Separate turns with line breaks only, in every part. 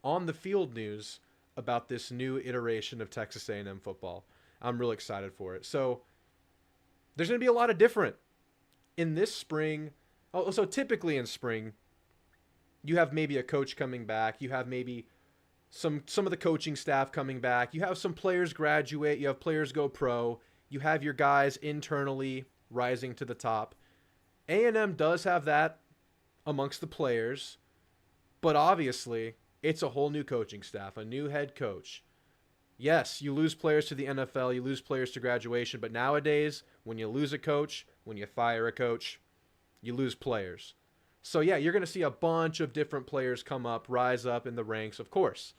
on the field news about this new iteration of Texas A&M football. I'm really excited for it. So there's going to be a lot of different in this spring. Oh, so typically in spring, you have maybe a coach coming back. You have maybe some of the coaching staff coming back. You have some players graduate. You have players go pro. You have your guys internally rising to the top. A&M does have that amongst the players, but obviously it's a whole new coaching staff, a new head coach. Yes, you lose players to the NFL, you lose players to graduation, but nowadays, when you lose a coach, when you fire a coach, you lose players. So yeah, you're going to see a bunch of different players come up, rise up in the ranks, of course.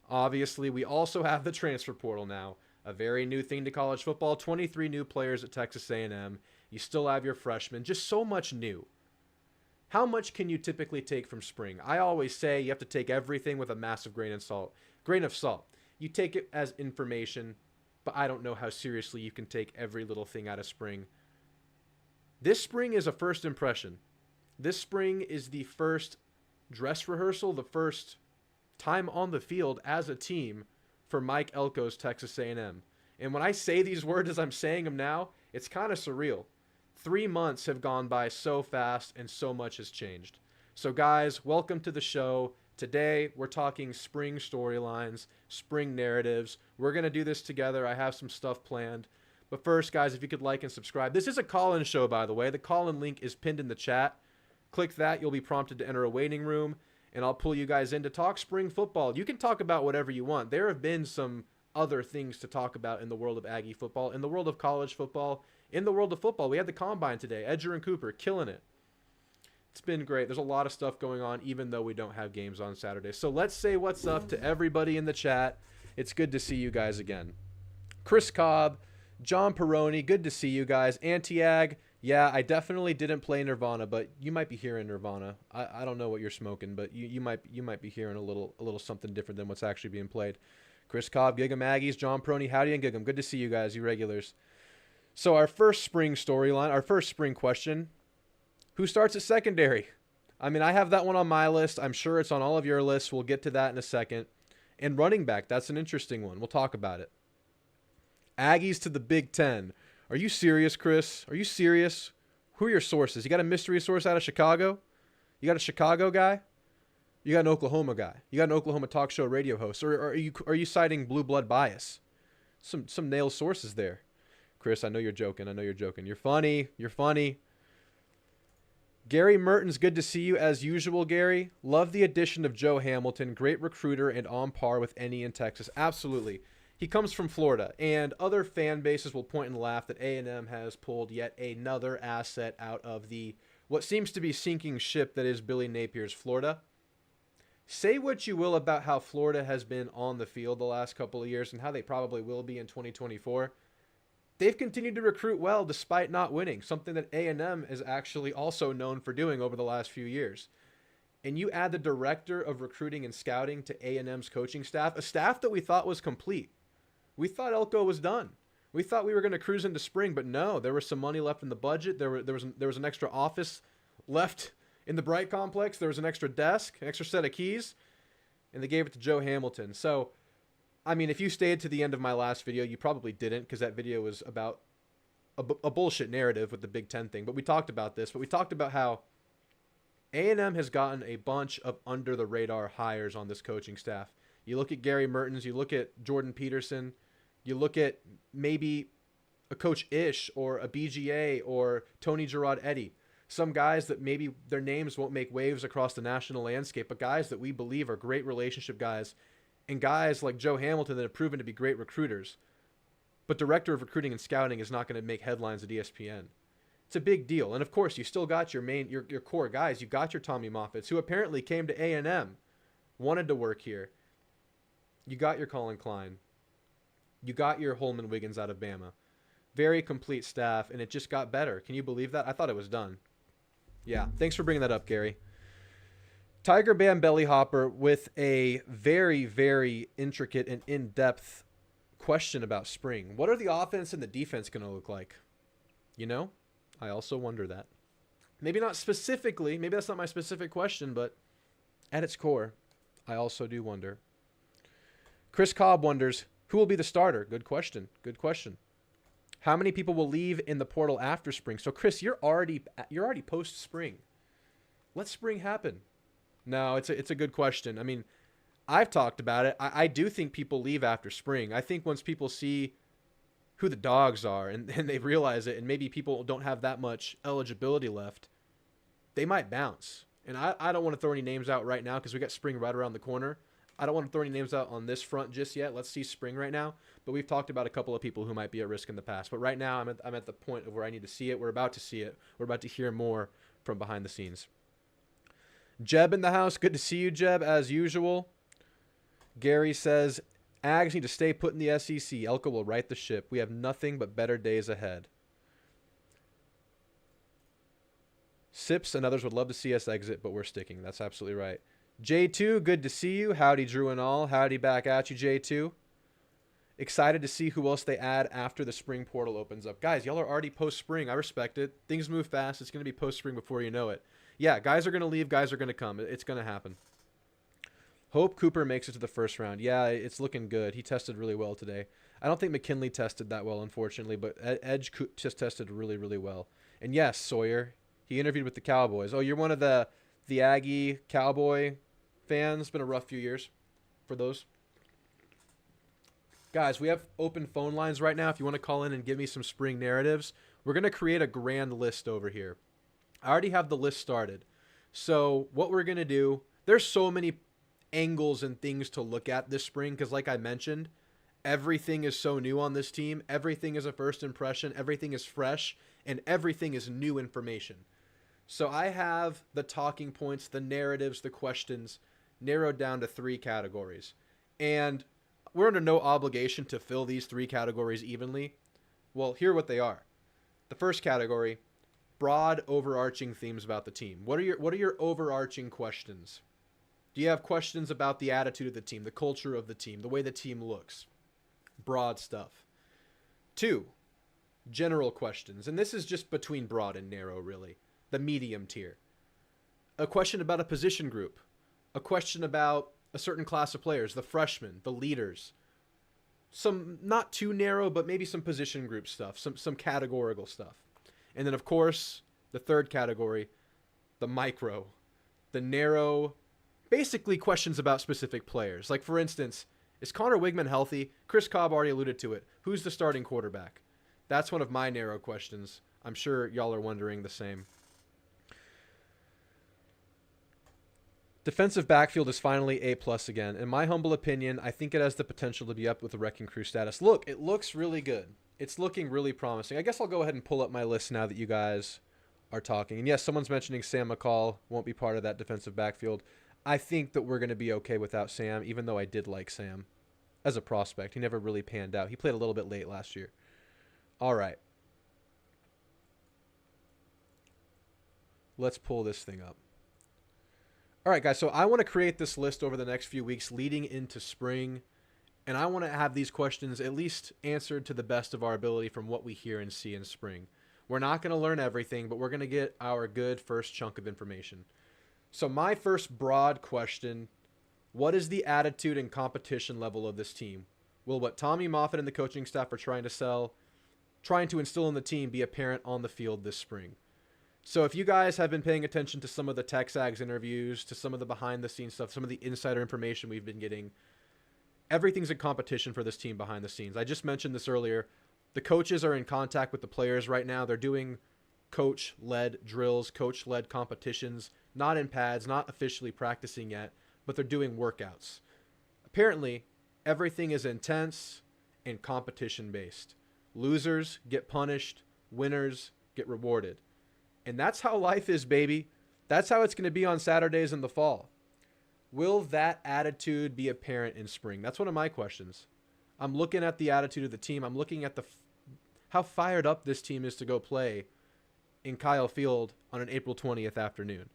Obviously, we also have the transfer portal now, a very new thing to college football. 23 new players at Texas A&M. You still have your freshmen, just so much new. How much can you typically take from spring? I always say you have to take everything with a massive grain of salt. Grain of salt. You take it as information, but I don't know how seriously you can take every little thing out of spring. This spring is a first impression. This spring is the first dress rehearsal, the first time on the field as a team for Mike Elko's Texas A&M. And when I say these words as I'm saying them now, it's kind of surreal. 3 months have gone by so fast and so much has changed. So guys, welcome to the show. Today, we're talking spring storylines, spring narratives. We're going to do this together. I have some stuff planned. But first, guys, if you could like and subscribe. This is a call-in show, by the way. The call-in link is pinned in the chat. Click that. You'll be prompted to enter a waiting room, and I'll pull you guys in to talk spring football. You can talk about whatever you want. There have been some other things to talk about in the world of Aggie football, in the world of college football, in the world of football. We had the Combine today. Edger and Cooper killing it. It's been great. There's a lot of stuff going on, even though we don't have games on Saturday. So let's say what's up to everybody in the chat. It's good to see you guys again. Chris Cobb, John Peroni, good to see you guys. Anti-Ag, yeah, I definitely didn't play Nirvana, but you might be hearing Nirvana. I don't know what you're smoking, but you might be hearing a little something different than what's actually being played. Chris Cobb, Gig'em Aggies, John Peroni, howdy and Gig'em. Good to see you guys, you regulars. So our first spring storyline, our first spring question, who starts at secondary? I mean, I have that one on my list. I'm sure it's on all of your lists. We'll get to that in a second. And running back, that's an interesting one. We'll talk about it. Aggies to the Big Ten. Are you serious, Chris? Are you serious? Who are your sources? You got a mystery source out of Chicago? You got a Chicago guy? You got an Oklahoma guy? You got an Oklahoma talk show radio host? Or are you citing blue blood bias? Some nail sources there. Chris, I know you're joking. I know you're joking. You're funny. You're funny. Gary Mertens, good to see you as usual, Gary. Love the addition of Joe Hamilton. Great recruiter and on par with any in Texas. Absolutely. He comes from Florida, and other fan bases will point and laugh that A&M has pulled yet another asset out of the what seems to be sinking ship that is Billy Napier's Florida. Say what you will about how Florida has been on the field the last couple of years and how they probably will be in 2024. They've continued to recruit well despite not winning, something that A&M is actually also known for doing over the last few years. And you add the director of recruiting and scouting to A&M's coaching staff, a staff that we thought was complete. We thought Elko was done. We thought we were going to cruise into spring, but no, there was some money left in the budget. There was an extra office left in the Bright Complex. There was an extra desk, an extra set of keys, and they gave it to Joe Hamilton. So, I mean, if you stayed to the end of my last video, you probably didn't, because that video was about a bullshit narrative with the Big Ten thing. But we talked about this. But we talked about how A&M has gotten a bunch of under-the-radar hires on this coaching staff. You look at Gary Mertens. You look at Jordan Peterson. You look at maybe a Coach Ish or a BGA or Tony Gerard Eddy. Some guys that maybe their names won't make waves across the national landscape, but guys that we believe are great relationship guys, and guys like Joe Hamilton that have proven to be great recruiters. But director of recruiting and scouting is not going to make headlines at ESPN. It's a big deal. And of course, you still got your core guys. You got your Tommy Moffats, who apparently came to A&M, wanted to work here. You got your Colin Klein. You got your Holman Wiggins out of Bama. Very complete staff, and it just got better. Can you believe that? I thought it was done. Yeah, thanks for bringing that up, Gary. Tiger Bam Belly Hopper with a very, very intricate and in-depth question about spring. What are the offense and the defense going to look like? You know, I also wonder that. Maybe not specifically, maybe that's not my specific question, but at its core, I also do wonder. Chris Cobb wonders, who will be the starter? Good question. Good question. How many people will leave in the portal after spring? So Chris, you're already post spring. Let spring happen. No, it's a good question. I mean, I've talked about it. I do think people leave after spring. I think once people see who the dogs are and they realize it, and maybe people don't have that much eligibility left, they might bounce. And I don't want to throw any names out right now because we got spring right around the corner. I don't want to throw any names out on this front just yet. Let's see spring right now. But we've talked about a couple of people who might be at risk in the past. But right now, I'm at the point of where I need to see it. We're about to see it. We're about to hear more from behind the scenes. Jeb in the house. Good to see you, Jeb, as usual. Gary says, Ags need to stay put in the SEC. Elko will right the ship. We have nothing but better days ahead. Sips and others would love to see us exit, but we're sticking. That's absolutely right. J2, good to see you. Howdy, Drew and all. Howdy back at you, J2. Excited to see who else they add after the spring portal opens up. Guys, y'all are already post-spring. I respect it. Things move fast. It's going to be post-spring before you know it. Yeah, guys are going to leave. Guys are going to come. It's going to happen. Hope Cooper makes it to the first round. Yeah, it's looking good. He tested really well today. I don't think McKinley tested that well, unfortunately, but Edge just tested really, really well. And yes, Sawyer, he interviewed with the Cowboys. Oh, you're one of the Aggie Cowboy fans. It's been a rough few years for those. Guys, we have open phone lines right now. If you want to call in and give me some spring narratives, we're going to create a grand list over here. I already have the list started. So what we're going to do, there's so many angles and things to look at this spring because like I mentioned, everything is so new on this team. Everything is a first impression. Everything is fresh, and everything is new information. So I have the talking points, the narratives, the questions narrowed down to 3 categories. And we're under no obligation to fill these 3 categories evenly. Well, here are what they are. The first category, broad overarching themes about the team. What are your overarching questions? Do you have questions about the attitude of the team, the culture of the team, the way the team looks? Broad stuff. 2, general questions. And this is just between broad and narrow, really. The medium tier. A question about a position group. A question about a certain class of players, the freshmen, the leaders. Some not too narrow, but maybe some position group stuff, some categorical stuff. And then, of course, the third category, the micro, the narrow, basically questions about specific players. Like, for instance, is Connor Wigman healthy? Chris Cobb already alluded to it. Who's the starting quarterback? That's one of my narrow questions. I'm sure y'all are wondering the same. Defensive backfield is finally A+ again. In my humble opinion, I think it has the potential to be up with the wrecking crew status. Look, it looks really good. It's looking really promising. I guess I'll go ahead and pull up my list now that you guys are talking. And yes, someone's mentioning Sam McCall won't be part of that defensive backfield. I think that we're going to be okay without Sam, even though I did like Sam as a prospect. He never really panned out. He played a little bit late last year. All right. Let's pull this thing up. All right, guys, so I want to create this list over the next few weeks leading into spring, and I want to have these questions at least answered to the best of our ability from what we hear and see in spring. We're not going to learn everything, but we're going to get our good first chunk of information. So my first broad question, what is the attitude and competition level of this team? Will what Tommy Moffitt and the coaching staff are trying to instill in the team be apparent on the field this spring? So if you guys have been paying attention to some of the TexAgs interviews, to some of the behind-the-scenes stuff, some of the insider information we've been getting, everything's in competition for this team behind the scenes. I just mentioned this earlier. The coaches are in contact with the players right now. They're doing coach-led drills, coach-led competitions, not in pads, not officially practicing yet, but they're doing workouts. Apparently, everything is intense and competition-based. Losers get punished. Winners get rewarded. And that's how life is, baby. That's how it's going to be on Saturdays in the fall. Will that attitude be apparent in spring? That's one of my questions. I'm looking at the attitude of the team. I'm looking at how fired up this team is to go play in Kyle Field on an April 20th afternoon.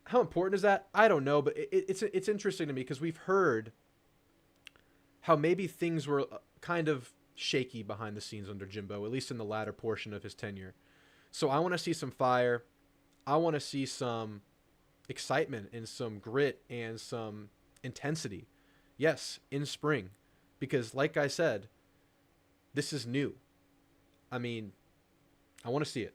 How important is that? I don't know, but it's interesting to me because we've heard how maybe things were kind of shaky behind the scenes under Jimbo, at least in the latter portion of his tenure. So I want to see some fire. I want to see some excitement and some grit and some intensity. Yes, in spring. Because like I said, this is new. I mean, I want to see it.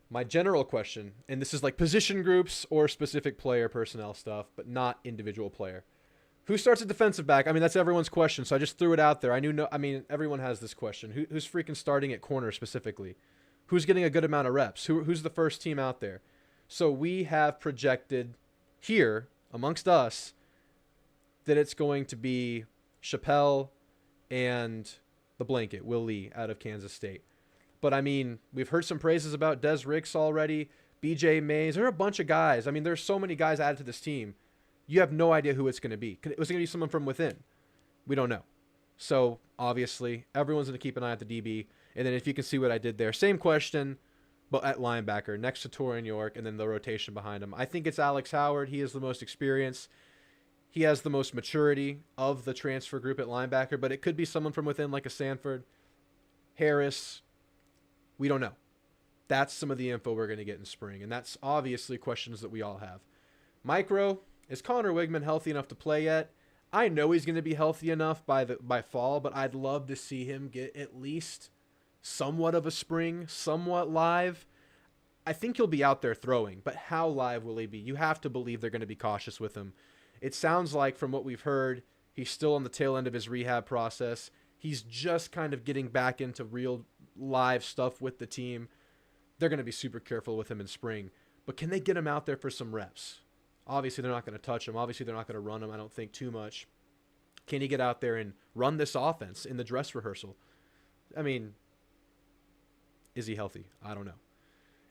My general question, and this is like position groups or specific player personnel stuff, but not individual player. Who starts at defensive back? I mean, that's everyone's question, so I just threw it out there. I mean, everyone has this question. Who's freaking starting at corner specifically? Who's getting a good amount of reps? Who's the first team out there? So we have projected here amongst us that it's going to be Chappelle and the blanket, Will Lee out of Kansas State. But I mean, we've heard some praises about Des Ricks already, BJ Mays. There are a bunch of guys. I mean, there's so many guys added to this team. You have no idea who it's going to be. Was it going to be someone from within? We don't know. So obviously, everyone's going to keep an eye at the DB. And then if you can see what I did there, same question, but at linebacker next to Torian York, and then the rotation behind him. I think it's Alex Howard. He is the most experienced. He has the most maturity of the transfer group at linebacker, but it could be someone from within like a Sanford, Harris. We don't know. That's some of the info we're going to get in spring, and that's obviously questions that we all have. Micro, is Connor Wigman healthy enough to play yet? I know he's going to be healthy enough by fall, but I'd love to see him get at least somewhat of a spring, somewhat live. I think he'll be out there throwing, but how live will he be? You have to believe they're going to be cautious with him. It sounds like from what we've heard, he's still on the tail end of his rehab process. He's just kind of getting back into real live stuff with the team. They're going to be super careful with him in spring, but can they get him out there for some reps? Obviously, they're not going to touch him. Obviously, they're not going to run him, I don't think, too much. Can he get out there and run this offense in the dress rehearsal? I mean, is he healthy? I don't know.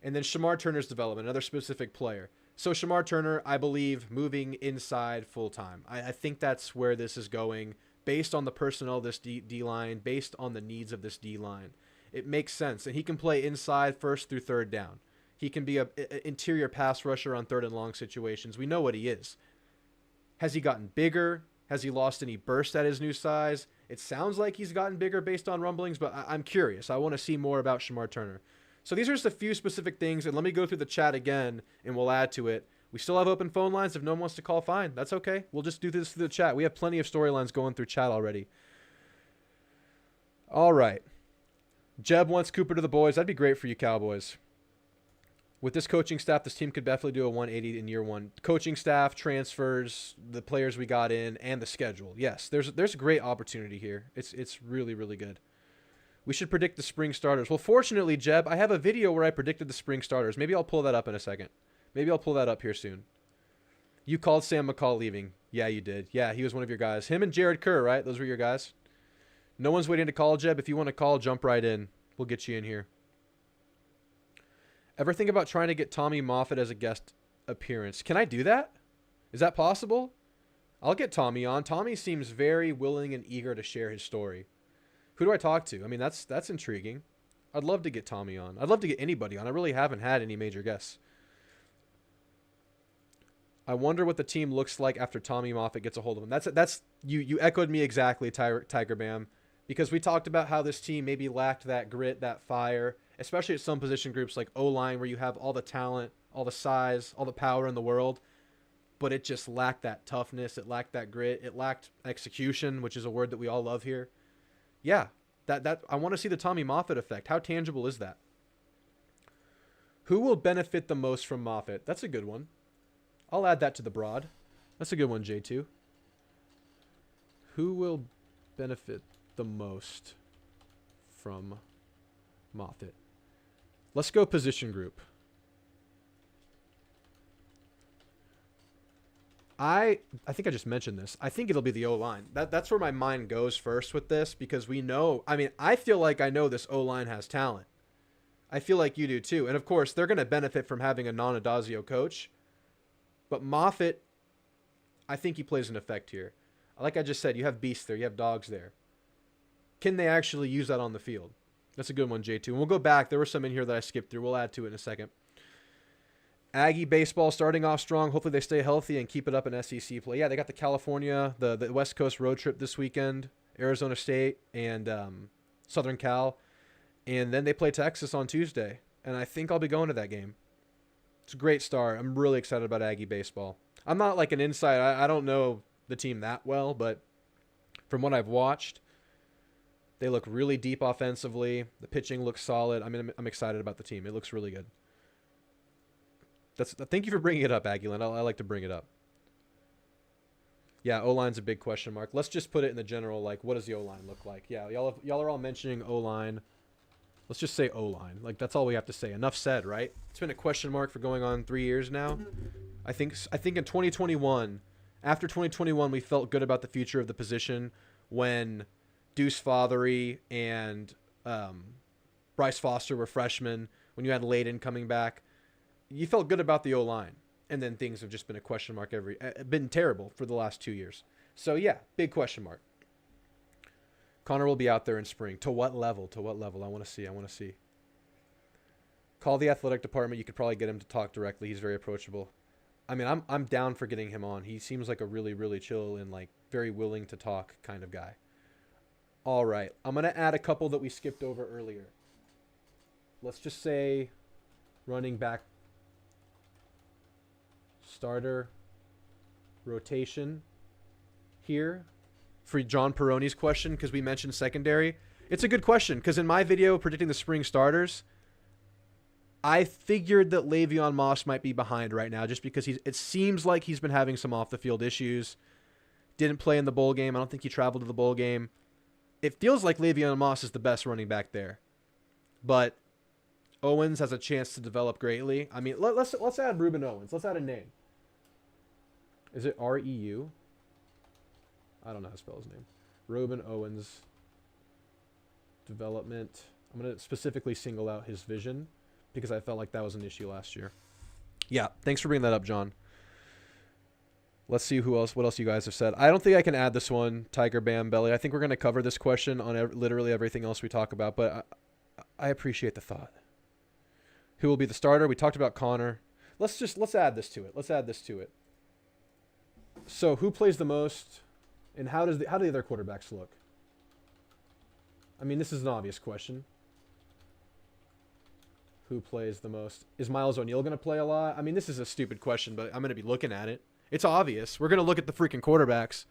And then Shamar Turner's development, another specific player. So Shamar Turner, I believe, moving inside full-time. I think that's where this is going based on the personnel of this D-line, based on the needs of this D-line. It makes sense. And he can play inside first through third down. He can be an interior pass rusher on third and long situations. We know what he is. Has he gotten bigger? Has he lost any burst at his new size? It sounds like he's gotten bigger based on rumblings, but I'm curious. I want to see more about Shamar Turner. So these are just a few specific things, and let me go through the chat again, and we'll add to it. We still have open phone lines. If no one wants to call, fine. That's okay. We'll just do this through the chat. We have plenty of storylines going through chat already. All right. Jeb wants Cooper to the boys. That'd be great for you, Cowboys. With this coaching staff, this team could definitely do a 180 in year one. Coaching staff, transfers, the players we got in, and the schedule. Yes, there's a great opportunity here. It's really, really good. We should predict the spring starters. Well, fortunately, Jeb, I have a video where I predicted the spring starters. Maybe I'll pull that up in a second. Maybe I'll pull that up here soon. You called Sam McCall leaving. Yeah, you did. Yeah, he was one of your guys. Him and Jared Kerr, right? Those were your guys. No one's waiting to call, Jeb. If you want to call, jump right in. We'll get you in here. Ever think about trying to get Tommy Moffitt as a guest appearance? Can I do that? Is that possible? I'll get Tommy on. Tommy seems very willing and eager to share his story. Who do I talk to? I mean, that's intriguing. I'd love to get Tommy on. I'd love to get anybody on. I really haven't had any major guests. I wonder what the team looks like after Tommy Moffitt gets a hold of him. That's you echoed me exactly, Tiger Bam, because we talked about how this team maybe lacked that grit, that fire, especially at some position groups like O-line where you have all the talent, all the size, all the power in the world, but it just lacked that toughness. It lacked that grit. It lacked execution, which is a word that we all love here. Yeah, that I want to see the Tommy Moffitt effect. How tangible is that? Who will benefit the most from Moffitt? That's a good one. I'll add that to the broad. That's a good one, J2. Who will benefit the most from Moffitt? Let's go position group. I think I just mentioned this. I think it'll be the O-line. That's where my mind goes first with this, because we know, I mean, I feel like I know this O-line has talent. I feel like you do too. And of course, they're going to benefit from having a non-Adazio coach. But Moffitt, I think he plays an effect here. Like I just said, you have beasts there. You have dogs there. Can they actually use that on the field? That's a good one, J2. And we'll go back. There were some in here that I skipped through. We'll add to it in a second. Aggie baseball starting off strong. Hopefully they stay healthy and keep it up in SEC play. Yeah, they got the California, the West Coast road trip this weekend, Arizona State and Southern Cal. And then they play Texas on Tuesday. And I think I'll be going to that game. It's a great start. I'm really excited about Aggie baseball. I'm not like an insider. I don't know the team that well, but from what I've watched, they look really deep offensively. The pitching looks solid. I mean, I'm excited about the team. It looks really good. Thank you for bringing it up, Aguilan. I like to bring it up. Yeah, O-line's a big question mark. Let's just put it in the general, like, what does the O-line look like? Yeah, y'all are all mentioning O-line. Let's just say O-line. Like, that's all we have to say. Enough said, right? It's been a question mark for going on 3 years now. I think in 2021, after 2021, we felt good about the future of the position when Deuce Fothery and Bryce Foster were freshmen. When you had Layden coming back, you felt good about the O-line. And then things have just been a question mark been terrible for the last 2 years. So yeah, big question mark. Connor will be out there in spring. To what level? To what level? I want to see. Call the athletic department. You could probably get him to talk directly. He's very approachable. I mean, I'm down for getting him on. He seems like a really, really chill and like very willing to talk kind of guy. All right. I'm going to add a couple that we skipped over earlier. Let's just say running back starter rotation here for John Peroni's question, because we mentioned secondary. It's a good question, because in my video predicting the spring starters, I figured that Le'Veon Moss might be behind right now just because it seems like he's been having some off-the-field issues. Didn't play in the bowl game. I don't think he traveled to the bowl game. It feels like Le'Veon Moss is the best running back there. But Owens has a chance to develop greatly. I mean, let's add Reuben Owens. Let's add a name. Is it R-E-U? I don't know how to spell his name. Reuben Owens development. I'm going to specifically single out his vision because I felt like that was an issue last year. Yeah, thanks for bringing that up, John. Let's see what else you guys have said. I don't think I can add this one, Tiger Bam Belly. I think we're going to cover this question on literally everything else we talk about, but I appreciate the thought. Who will be the starter? We talked about Connor. Let's add this to it. So who plays the most, and how do the other quarterbacks look? I mean, this is an obvious question. Who plays the most? Is Miles O'Neal going to play a lot? I mean, this is a stupid question, but I'm going to be looking at it. It's obvious. We're going to look at the freaking quarterbacks.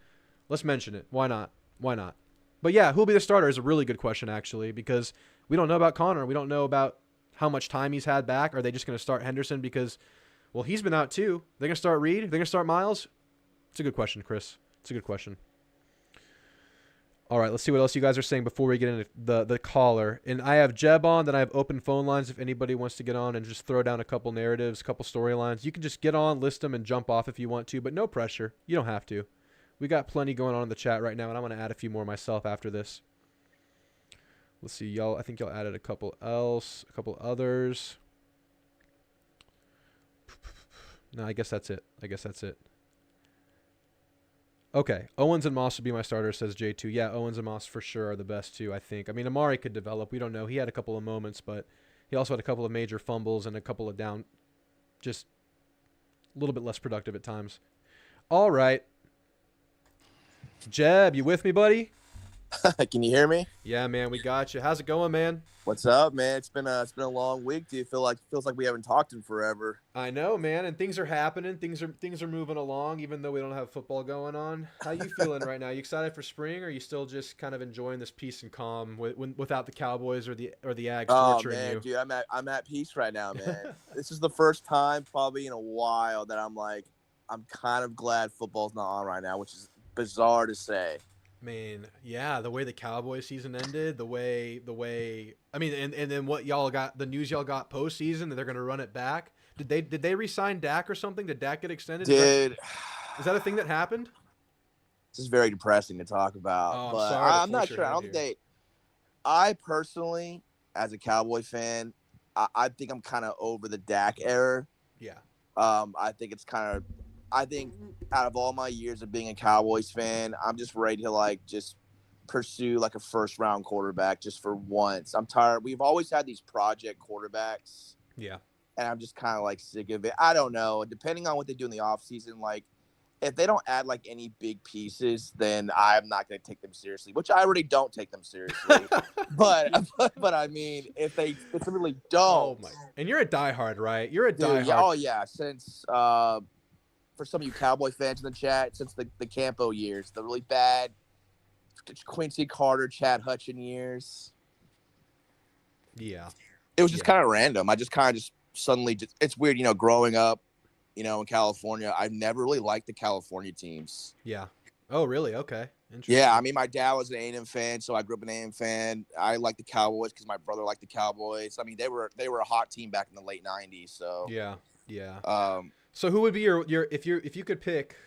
Let's mention it. Why not? But yeah, who will be the starter is a really good question, actually, because we don't know about Connor. We don't know about how much time he's had back. Are they just going to start Henderson because, well, he's been out too? They're going to start Reed? They're going to start Miles? It's a good question, Chris. It's a good question. All right, let's see what else you guys are saying before we get into the caller. And I have Jeb on, then I have open phone lines if anybody wants to get on and just throw down a couple narratives, a couple storylines. You can just get on, list them, and jump off if you want to, but no pressure. You don't have to. We got plenty going on in the chat right now, and I'm going to add a few more myself after this. Let's see, y'all. I think y'all added a couple others. No, I guess that's it. Okay, Owens and Moss would be my starter, says J2. Yeah, Owens and Moss for sure are the best two, I think. I mean, Amari could develop. We don't know. He had a couple of moments, but he also had a couple of major fumbles and a couple of down, just a little bit less productive at times. All right. Jeb, you with me, buddy?
Can you hear me?
Yeah, man, we got you. How's it going, man?
What's up, man? It's been a long week. Do you feels like we haven't talked in forever?
I know, man, and things are happening. Things are moving along, even though we don't have football going on. How you feeling right now? You excited for spring, or are you still just kind of enjoying this peace and calm without the Cowboys or the Ags torturing you?
Oh man, dude, I'm at peace right now, man. This is the first time probably in a while that I'm kind of glad football's not on right now, which is bizarre to say.
Man, yeah, the way the Cowboys season ended, the way I mean, and then what y'all got, the news y'all got postseason that they're gonna run it back. Did they re-sign Dak or something? Did Dak get extended?
Dude,
is that a thing that happened?
This is very depressing to talk about.
Oh,
but I'm not sure. I don't think I personally, as a Cowboy fan, I think I'm kind of over the Dak era.
Yeah.
I think out of all my years of being a Cowboys fan, I'm just ready to just pursue a first round quarterback just for once. I'm tired. We've always had these project quarterbacks.
Yeah.
And I'm just kind of sick of it. I don't know. Depending on what they do in the offseason, if they don't add like any big pieces, then I'm not going to take them seriously, which I already don't take them seriously. but I mean, if they really don't,
Oh my! And you're a diehard, right? You're a
dude,
diehard.
yeah, oh yeah, since for some of you Cowboy fans in the chat, since the Campo years, the really bad Quincy Carter, Chad Hutchin years.
Yeah.
It was just kind of random. I just kind of just suddenly just, it's weird, you know, growing up, you know, in California, I've never really liked the California teams.
Yeah. Oh, really? Okay. Interesting.
Yeah, I mean, my dad was an A&M fan, so I grew up an A&M fan. I like the Cowboys because my brother liked the Cowboys. I mean, they were a hot team back in the late '90s. So
yeah. So who would be your if you could pick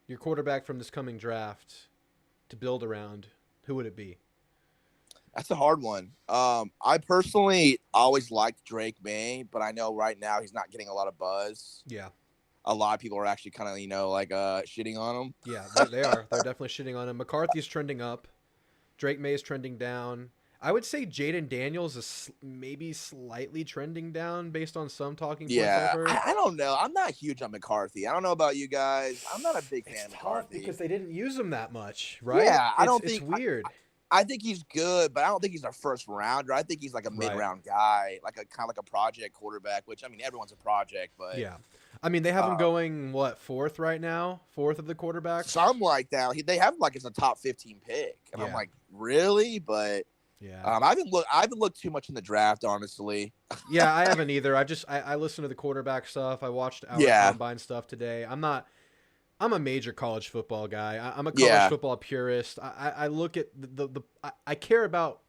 your quarterback from this coming draft to build around? Who would it be?
That's a hard one. I personally always liked Drake May, but I know right now he's not getting a lot of buzz.
Yeah.
A lot of people are actually kind of, you know, like shitting on him.
Yeah, they are. They're definitely shitting on him. McCarthy's trending up. Drake May is trending down. I would say Jaden Daniels is maybe slightly trending down based on some talking points I've heard.
I don't know. I'm not huge on McCarthy. I don't know about you guys. I'm not a big fan of
Tough
McCarthy.
because they didn't use him that much, right?
Yeah,
it's weird.
I think he's good, but I don't think he's a first rounder. I think he's like a mid-round guy, like a kind of like a project quarterback, which I mean, everyone's a project, but
yeah. I mean, they have him going fourth right now, fourth of the quarterbacks.
Something like that. They have him like as a top 15 pick, and I'm like, really? But
yeah,
I haven't looked too much in the draft, honestly.
Yeah, I haven't either. I listened to the quarterback stuff. I watched our combine stuff today. I'm a major college football guy. I'm a college football purist. I look at I care about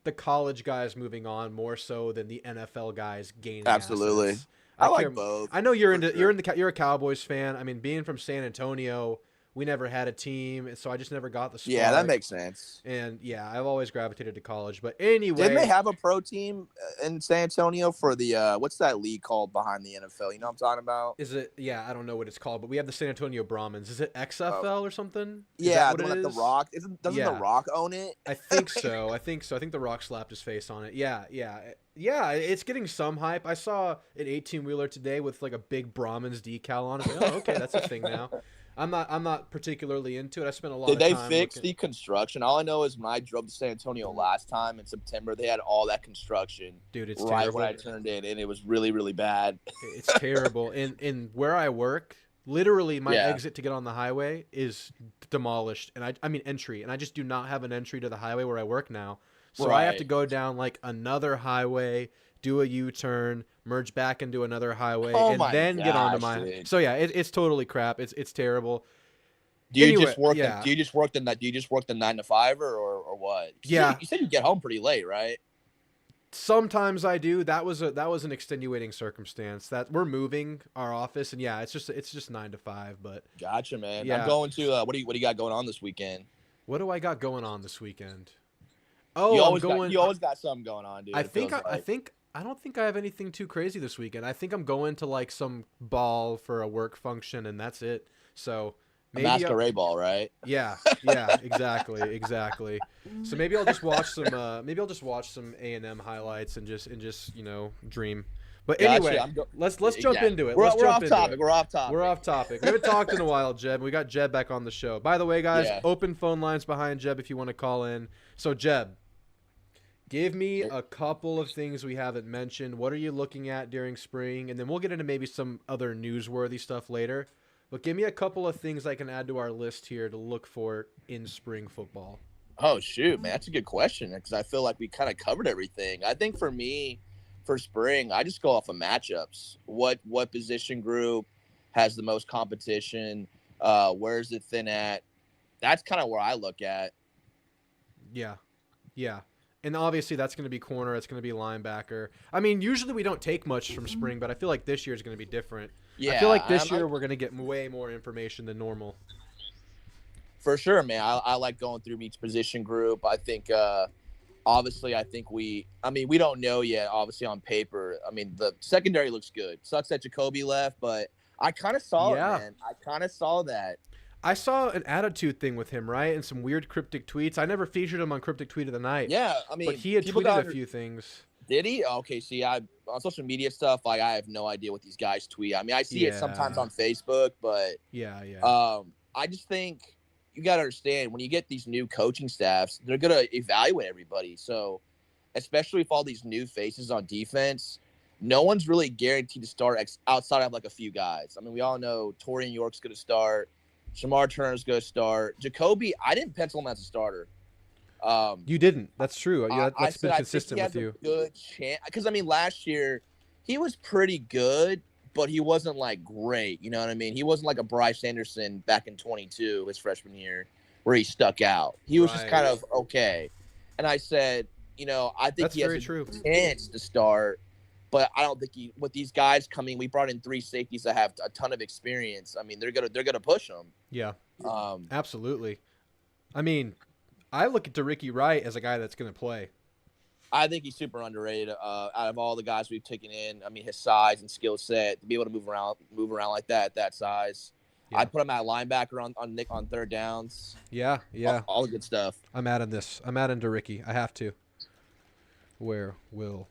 the college guys moving on more so than the NFL guys gaining.
Absolutely.
Assets.
I like both.
I know you're a Cowboys fan. I mean, being from San Antonio, we never had a team, so I just never got the spark.
Yeah, that makes sense.
And yeah, I've always gravitated to college. But anyway,
didn't they have a pro team in San Antonio for the what's that league called behind the NFL? You know what I'm talking about?
Is it? Yeah, I don't know what it's called, but we have the San Antonio Brahmins. Is it XFL or something?
Yeah, the one that The Rock doesn't The Rock own it?
I think so. I think The Rock slapped his face on it. Yeah. It's getting some hype. I saw an 18-wheeler today with like a big Brahmins decal on it. Oh, okay, that's a thing now. I'm not particularly into it. I spent a lot of time.
Did they fix the construction? All I know is when I drove to San Antonio last time in September, they had all that construction.
Dude, it's
right
terrible.
When I turned in, and it was really, really bad.
It's terrible. In where I work, literally my exit to get on the highway is demolished, and I mean entry, and I just do not have an entry to the highway where I work now. So I have to go down like another highway, do a U-turn, merge back into another highway, and then get onto my. Dude. So yeah, it's totally crap. It's terrible.
Do you just work? Do you just work the 9 to 5 or what? You said you get home pretty late, right?
Sometimes I do. That was an extenuating circumstance. That we're moving our office, and yeah, it's just 9 to 5. But
gotcha, man. Yeah. I'm going to what do you got going on this weekend?
What do I got going on this weekend?
Oh, you always got something going on, dude.
I don't think I have anything too crazy this weekend. I think I'm going to like some ball for a work function, and that's it. So maybe
a masquerade ball, right?
Yeah, exactly. So maybe I'll just watch some A&M highlights and just dream. But anyway, let's jump into it. We're off topic. We haven't talked in a while, Jeb. We got Jeb back on the show. By the way, guys, open phone lines behind Jeb if you want to call in. So Jeb, give me a couple of things we haven't mentioned. What are you looking at during spring? And then we'll get into maybe some other newsworthy stuff later. But give me a couple of things I can add to our list here to look for in spring football.
Oh, shoot, man. That's a good question because I feel like we kind of covered everything. I think for me, for spring, I just go off of matchups. What position group has the most competition? Where's it thin at? That's kind of where I look at.
Yeah. And obviously that's going to be corner. It's going to be linebacker. I mean, usually we don't take much from spring, but I feel like this year is going to be different. Yeah, I feel like this year we're going to get way more information than normal.
For sure, man. I like going through each position group. I think, obviously, we don't know yet, obviously, on paper. I mean, the secondary looks good. Sucks that Jacoby left, but I kind of saw it, man. I kind of saw that.
I saw an attitude thing with him, right? And some weird cryptic tweets. I never featured him on Cryptic Tweet of the Night.
Yeah, I mean,
but he had tweeted a few things.
Did he? Okay, see, I on social media stuff, like I have no idea what these guys tweet. I mean, I see it sometimes
Yeah.
on Facebook, but
Yeah.
I just think you got to understand when you get these new coaching staffs, they're gonna evaluate everybody. So, especially with all these new faces on defense, no one's really guaranteed to start outside of like a few guys. I mean, we all know Torian York's gonna start, Shamar Turner's gonna start, Jacoby. I didn't pencil him as a starter.
You didn't. That's true. Yeah,
I
that's been
said I think
consistent
he
with
has a
you.
good chance because I mean last year he was pretty good, but he wasn't like great. You know what I mean? He wasn't like a Bryce Anderson back in 22, his freshman year, where he stuck out. He was just
Right.
kind of okay. And I said, I think
That's
he has
very
a
true.
chance to start, but I don't think with these guys coming. We brought in 3 safeties that have a ton of experience. I mean, they're gonna push him.
Yeah.
Um,
Absolutely. I mean, I look at Ricky Wright as a guy that's going to play.
I think he's super underrated. Out of all the guys we've taken in, I mean, his size and skill set to be able to move around like that at that size.
Yeah.
I'd put him at linebacker on third downs.
Yeah.
All the good stuff.
I'm adding this. I'm adding Ricky. I have to. Where will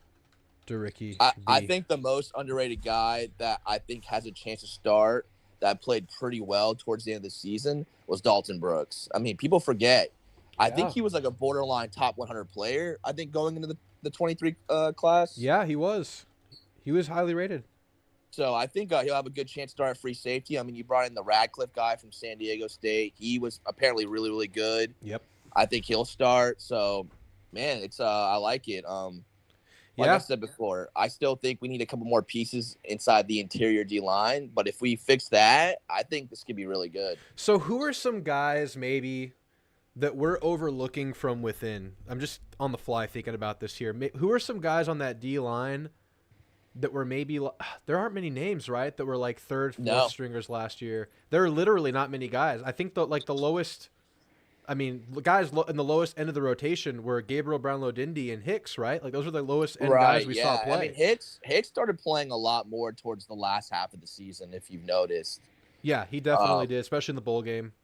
Ricky be?
I think the most underrated guy that I think has a chance to start that played pretty well towards the end of the season was Dalton Brooks. I mean, people forget. I think he was like a borderline top 100 player, I think, going into the 23 class.
Yeah, he was. He was highly rated.
So I think he'll have a good chance to start at free safety. I mean, you brought in the Radcliffe guy from San Diego State. He was apparently really, really good.
Yep.
I think he'll start. So, man, it's I like it. Like I said before, I still think we need a couple more pieces inside the interior D line. But if we fix that, I think this could be really good.
So who are some guys maybe that we're overlooking from within? I'm just on the fly thinking about this here. Who are some guys on that D line that were maybe there aren't many names, right? That were like third, fourth stringers last year. There are literally not many guys. I think the lowest. I mean, guys in the lowest end of the rotation were Gabriel Brownlow-Dindy and Hicks, right? Like those are the lowest end guys we saw play.
I mean, Hicks started playing a lot more towards the last half of the season, if you've noticed.
Yeah, he definitely did, especially in the bowl game.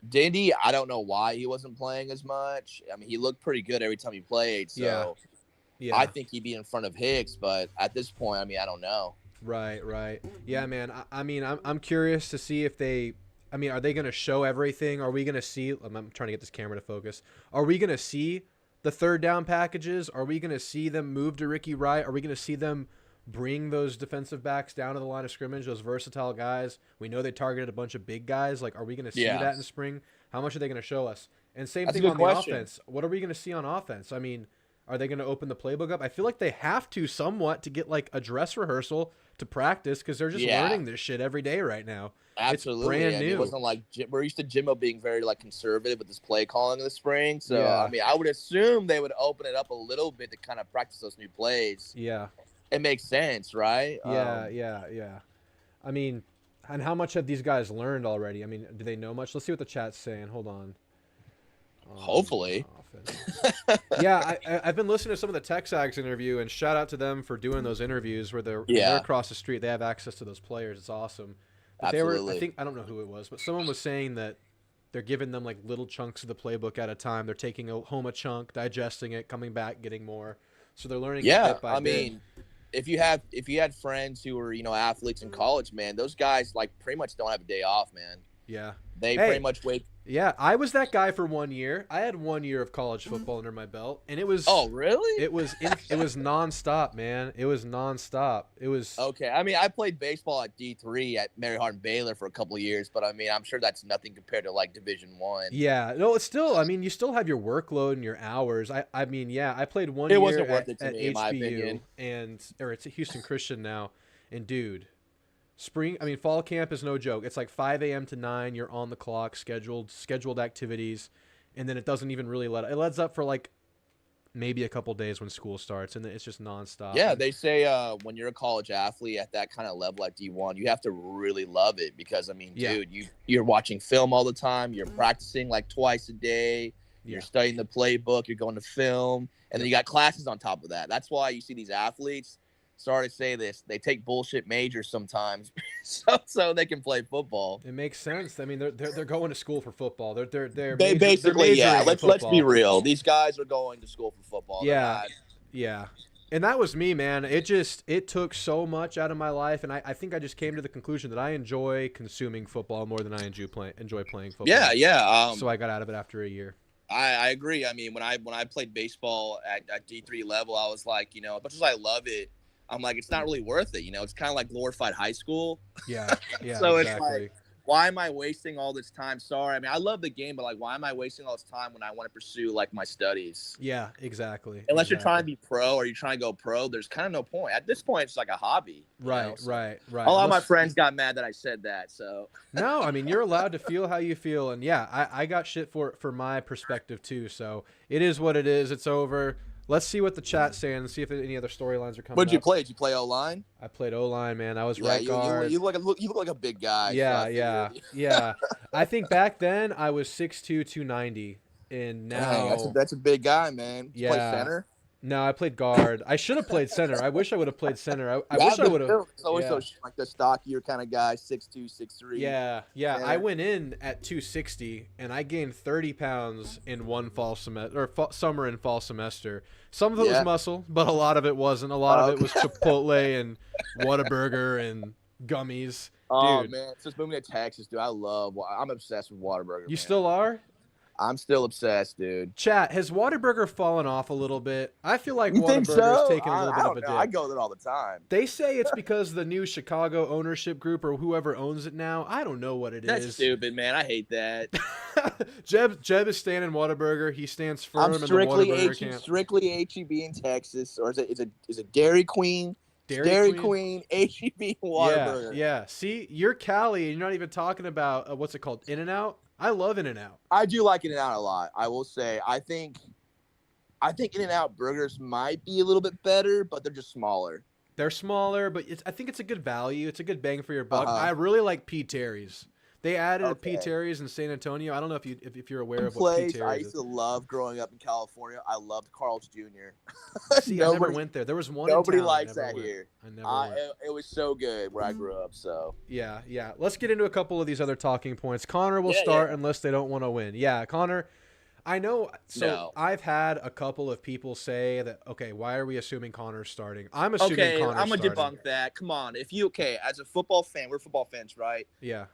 Dindy, I don't know why he wasn't playing as much. I mean, he looked pretty good every time he played. So
yeah.
I think he'd be in front of Hicks, but at this point, I mean, I don't know.
Right. Yeah, man. I mean, I'm curious to see if they. I mean, are they going to show everything? Are we going to see? I'm trying to get this camera to focus. Are we going to see the third down packages? Are we going to see them move to Ricky Wright? Are we going to see them bring those defensive backs down to the line of scrimmage, those versatile guys? We know they targeted a bunch of big guys. Like, are we going to see that in spring? How much are they going to show us? And same thing on the offense. What are we going to see on offense? I mean, are they going to open the playbook up? I feel like they have to somewhat to get like a dress rehearsal to practice because they're just learning this shit every day right now.
Absolutely.
It's brand new.
It wasn't like we're used to Jimbo being very like conservative with his play calling in the spring. So I mean, I would assume they would open it up a little bit to kind of practice those new plays.
Yeah.
It makes sense, right?
Yeah. I mean, and how much have these guys learned already? I mean, do they know much? Let's see what the chat's saying. Hold on.
Hopefully.
Yeah, I've been listening to some of the TexAgs interview, and shout out to them for doing those interviews where they're across the street. They have access to those players. It's awesome. But
Absolutely.
I don't know who it was, but someone was saying that they're giving them like little chunks of the playbook at a time. They're taking home a chunk, digesting it, coming back, getting more. So they're learning bit by bit.
Mean, if you had friends who were, athletes in college, man, those guys like pretty much don't have a day off, man.
Yeah.
They pretty much wake.
Yeah, I was that guy for 1 year. I had 1 year of college football under my belt, and it was.
Oh, really?
It was nonstop, man. It was nonstop. It was.
Okay, I mean, I played baseball at D3 at Mary Hardin Baylor for a couple of years, but I mean, I'm sure that's nothing compared to like Division I.
Yeah, no, it's still. I mean, you still have your workload and your hours. I mean, yeah, I played 1 year.
It wasn't worth it to
at
me, in my opinion.
or it's at Houston Christian now, and dude. Fall camp is no joke. It's like 5 a.m. to 9. You're on the clock, scheduled activities, and then it doesn't even really it lets up for like maybe a couple days when school starts, and then it's just nonstop.
Yeah, they say when you're a college athlete at that kind of level at D1, you have to really love it because I mean, dude, you're watching film all the time. You're practicing like twice a day. You're studying the playbook. You're going to film, and then you got classes on top of that. That's why you see these athletes. Sorry to say this, they take bullshit majors sometimes, so they can play football.
It makes sense. I mean, they're going to school for football. They're
basically Let's be real. These guys are going to school for football.
Yeah. And that was me, man. It took so much out of my life, and I think I just came to the conclusion that I enjoy consuming football more than I enjoy playing
Yeah,
football.
yeah.
So I got out of it after a year.
I agree. I mean, when I played baseball at D3 level, I was like, as much as I love it, I'm like, it's not really worth it. It's kind of like glorified high school.
Yeah, yeah,
So it's
exactly.
like, why am I wasting all this time? Sorry. I mean, I love the game, but like, why am I wasting all this time when I want to pursue like my studies?
Yeah, exactly.
Unless you're trying to
exactly.
be pro or you're trying to go pro, there's kind of no point. At this point, it's like a hobby.
Right,
So
right, right.
a lot of my
Unless-
friends got mad that I said that. So
No, I mean you're allowed to feel how you feel, and yeah, I got shit for my perspective too. So it is what it is. It's over. Let's see what the chat's saying and see if any other storylines are coming.
what did you
up.
play? Did you play O-line?
I played O-line, man. I was
Yeah,
right guard.
you look like a big guy.
Yeah,
so I
yeah,
figured-
yeah. I think back then I was 6'2", 290, and now
Dang, that's a big guy, man. Did you play
Yeah.
center?
no, I played guard. I should have played center. I wish I would have played center. I
Yeah,
wish I
the
would have.
build. It's always
yeah.
those like the stockier kind of guy, 6'2", 6'3".
Yeah, yeah.
Yeah.
I went in at 260, and I gained 30 pounds in one fall semester or summer and fall semester. Some of it
Yeah.
was muscle, but a lot of it wasn't. A lot of it was Chipotle and Whataburger and gummies.
Oh
Dude.
man, since moving to Texas, dude, I'm obsessed with Whataburger.
You
man.
still are?
I'm still obsessed, dude.
Chat, has Whataburger fallen off a little bit? I feel like
You think
Whataburger's
so?
taking a little
I
bit
don't
of a
know.
dip.
I go there all the time.
They say it's because the new Chicago ownership group or whoever owns it now. I don't know what it
That's
is.
stupid, man. I hate that.
Jeb is staying in Whataburger. He stands firm
I'm
in the
strictly
Whataburger camp.
strictly HEB in Texas, or is it Dairy Queen?
Dairy
Queen, HEB, Whataburger.
Yeah. See, you're Cali, and you're not even talking about what's it called, In-N-Out. I love In-N-Out.
I do like In-N-Out a lot. I will say, I think In-N-Out burgers might be a little bit better, but they're just smaller.
They're smaller, but I think it's a good value. It's a good bang for your buck.
Uh-huh.
I really like P. Terry's. They added a P.
Okay.
Terry's in San Antonio. I don't know if you're aware of what P.
Place I
Terry's
used
is.
to love growing up in California. I loved Carl's Jr.
See, I never
Nobody-
went there. There was one.
Nobody
in town. I
likes
never
that
went.
here.
I never went.
It was so good where I grew up. So
Yeah, yeah. Let's get into a couple of these other talking points. Connor will
Yeah,
start
yeah.
unless they don't want to win. Yeah, Connor, I know. So
No.
I've had a couple of people say that, okay, why are we assuming Connor's starting? I'm assuming
okay,
Connor's
I'm gonna
starting.
debunk that. Come on, as a football fan, we're football fans, right?
Yeah,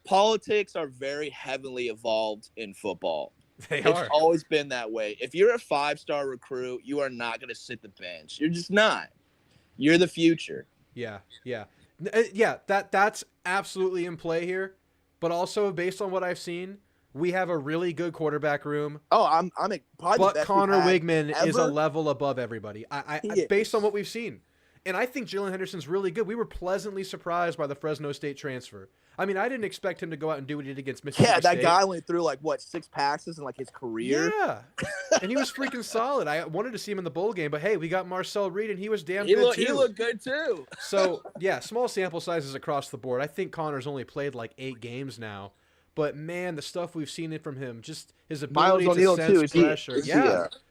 Politics are very heavily evolved in football.
they
It's
are.
always been that way. If you're a 5-star recruit, you are not going to sit the bench. You're just not. You're the future.
Yeah, yeah. Yeah, that's absolutely in play here. But also, based on what I've seen, we have a really good quarterback room.
Oh, I'm probably the
But
best
Connor
we've had
Wigman is a
ever.
level above everybody.
He
Based on
is.
what we've seen. And I think Jalen Henderson's really good. We were pleasantly surprised by the Fresno State transfer. I mean, I didn't expect him to go out and do what he did against Mississippi
Yeah, that
State.
guy only threw 6 passes in his career.
Yeah. And he was freaking solid. I wanted to see him in the bowl game, but hey, we got Marcel Reed, and he was damn
He
good
looked
too.
he looked good too.
So, yeah, small sample sizes across the board. I think Connor's only played 8 games now. But, man, the stuff we've seen from him, just his
Miles
ability to
O'Neal
sense
too. Is he?
pressure.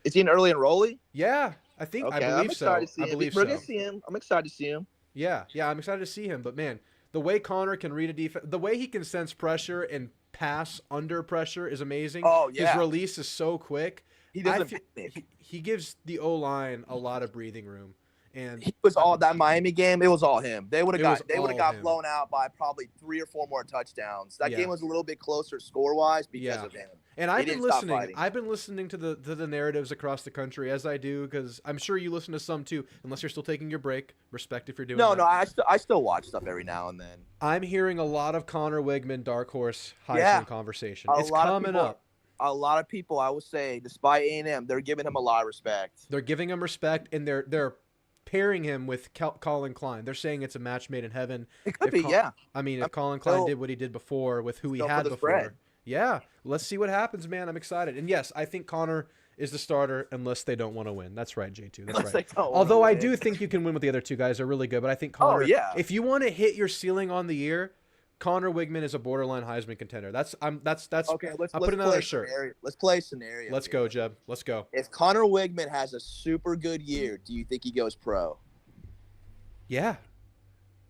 Is he an early enrollee?
Yeah, I think
Okay,
I
I'm
believe so.
excited to see
I
him.
believe
We're
so.
gonna see him. I'm excited to see him.
Yeah, I'm excited to see him. But man, the way Connor can read a defense, the way he can sense pressure and pass under pressure is amazing.
Oh, yeah.
His release is so quick.
He
I
doesn't.
feel- He gives the O line a lot of breathing room, and
He was all that Miami game. It was all him. They would
It
have
was
got
all
got
him.
blown out by probably 3 or 4 more touchdowns. That
Yeah.
game was a little bit closer score wise because
Yeah.
of him.
and I've
He
been
didn't stop
listening.
fighting.
I've been listening to the narratives across the country as I do because I'm sure you listen to some too. Unless you're still taking your break, respect if you're doing.
No,
that.
I still watch stuff every now and then.
I'm hearing a lot of Connor Wigman dark horse Heisman
Yeah.
conversation.
A
It's
lot of
coming
people-
up.
A lot of people, I will say, despite A&M, they're giving him a lot of respect.
They're giving him respect, and they're pairing him with Colin Klein. They're saying it's a match made in heaven.
It could
If
be,
Col-
yeah.
I mean, if
I'm
Colin Klein
still-
did what he did before with who he
still for
had
the
before,
spread.
yeah, let's see what happens, man. I'm excited. And yes, I think Connor is the starter unless they don't want to win. That's right, J2. That's
Unless
right.
they don't wanna
Although I
win.
do think you can win with the other two guys. They're really good, but I think Connor.
yeah.
If you want to hit your ceiling on the year, Connor Wigman is a borderline Heisman contender. That's
Okay, let's
I'm putting that on
play
a shirt.
scenario. Let's play a scenario.
Let's
here.
go, Jeb. Let's go.
If Connor Wigman has a super good year, do you think he goes pro?
Yeah.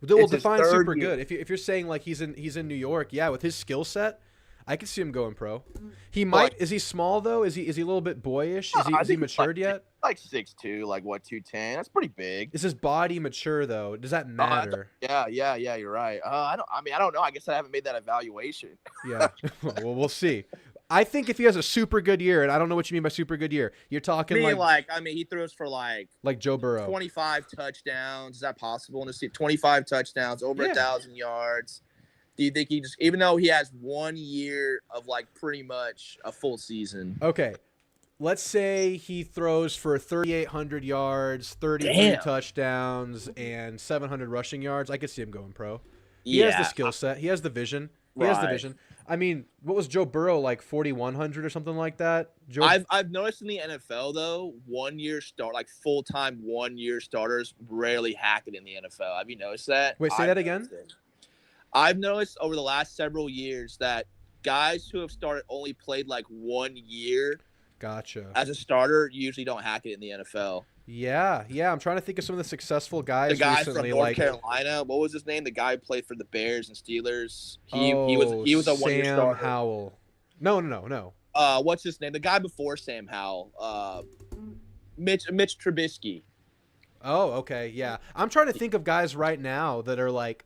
We'll
It's his
define
third
super
year.
good. If you're saying he's in New York, yeah, with his skill set, I could see him going pro. He might. Is he small though? Is he a little bit boyish? Is he matured yet?
Like 6'2", like what 210? That's pretty big.
Is his body mature though? Does that matter?
Yeah. You're right. I don't know. I guess I haven't made that evaluation.
Yeah. Well, we'll see. I think if he has a super good year, and I don't know what you mean by super good year, you're talking
he throws for like
Joe Burrow,
25 touchdowns. Is that possible in the season? 25 touchdowns, over 1,000 yards. Do you think even though he has 1 year of like pretty much a full season?
Okay. Let's say he throws for 3,800 yards, 33 touchdowns, and 700 rushing yards. I could see him going pro. He has the skill set. He has the vision. I mean, what was Joe Burrow, like 4,100 or something like that?
I've noticed in the NFL though, 1 year full-time 1 year starters rarely hack it in the NFL. Have you noticed that?
Wait, say that again.
I've noticed over the last several years that guys who have only played like 1 year.
Gotcha.
As a starter, usually don't hack it in the NFL.
Yeah. I'm trying to think of some of the successful guys.
The guy
recently,
from North Carolina, what was his name? The guy who played for the Bears and Steelers. He was a 1 year starter.
Sam Howell. No.
What's his name? The guy before Sam Howell. Mitch Trubisky.
Oh, okay, yeah. I'm trying to think of guys right now that are like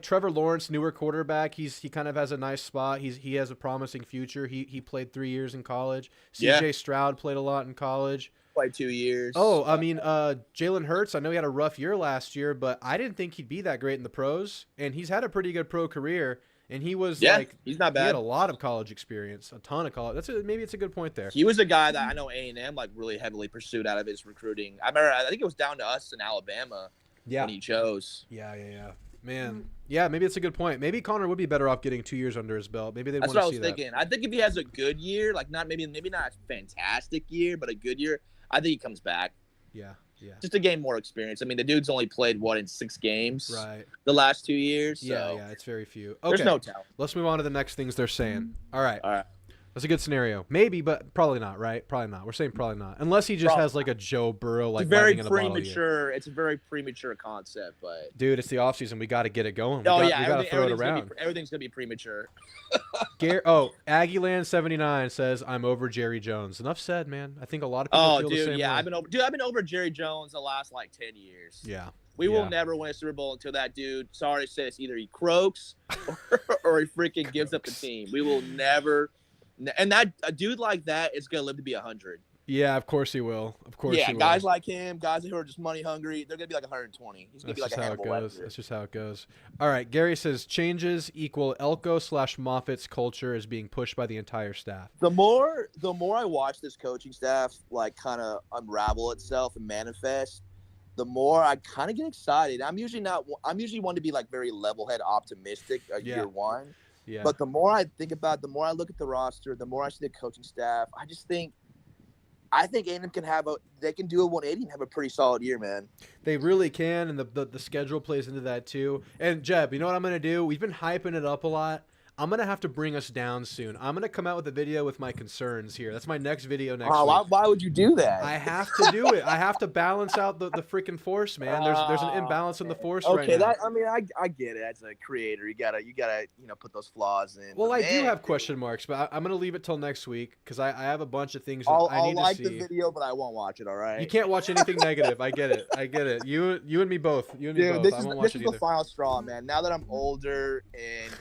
Trevor Lawrence, newer quarterback. He kind of has a nice spot. He has a promising future. He played 3 years in college. C.J. Stroud played a lot in college.
Played 2 years.
Oh, I mean, Jalen Hurts. I know he had a rough year last year, but I didn't think he'd be that great in the pros. And he's had a pretty good pro career. And he was
he's not bad.
He had a lot of college experience, a ton of college. Maybe it's a good point there.
He was a guy that I know A&M like really heavily pursued out of his recruiting. I think it was down to us in Alabama when he chose.
Yeah. Man, yeah, maybe it's a good point. Maybe Connor would be better off getting 2 years under his belt. Maybe they want to see that.
That's what I was thinking. I think if he has a good year, like maybe not a fantastic year, but a good year, I think he comes back.
Yeah.
Just to gain more experience. I mean, the dude's only played in 6 games,
right?
The last 2 years. So
yeah, it's very few. Okay,
there's no talent.
Let's move on to the next things they're saying. All right. That's a good scenario. Maybe, but probably not, right? Probably not. We're saying probably not. Unless he just has like a Joe Burrow, like
it's a very premature concept, but
dude, it's the offseason. We got to get it going. We got to throw it around.
Everything's going to be premature.
Aggieland 79 says, I'm over Jerry Jones. Enough said, man. I think a lot of people feel the same way.
I've been over Jerry Jones the last like 10 years.
Yeah.
We will never win a Super Bowl until that dude, sorry to say this, either he croaks or he freaking gives up the team. We will never. And a dude like that is going to live to be 100.
Yeah, of course he will.
Guys like him, guys who are just money hungry, they're going to be like 120. He's going to be like a Hannibal Lecter.
That's just how it goes. All right, Gary says, changes equal Elko/Moffitt's culture is being pushed by the entire staff.
The more I watch this coaching staff like kind of unravel itself and manifest, the more I kind of get excited. I'm usually one to be like very level-head optimistic year one.
Yeah.
But the more I think about it, the more I look at the roster, the more I see the coaching staff, I think A&M they can do a 180 and have a pretty solid year, man.
They really can, and the schedule plays into that too. And Jeb, you know what I'm going to do? We've been hyping it up a lot. I'm going to have to bring us down soon. I'm going to come out with a video with my concerns here. That's my next video next week.
Why would you do that?
I have to do it. I have to balance out the freaking force, man. There's an imbalance in the force right now.
Okay, I get it. As a creator, you gotta put those flaws in.
Well, I do have question marks, but I'm going to leave it till next week because I have a bunch of things I need to see.
I'll like the video, but I won't watch it, all right?
You can't watch anything negative. I get it. You and me both. Dude,
this is the final straw, man. Now that I'm older and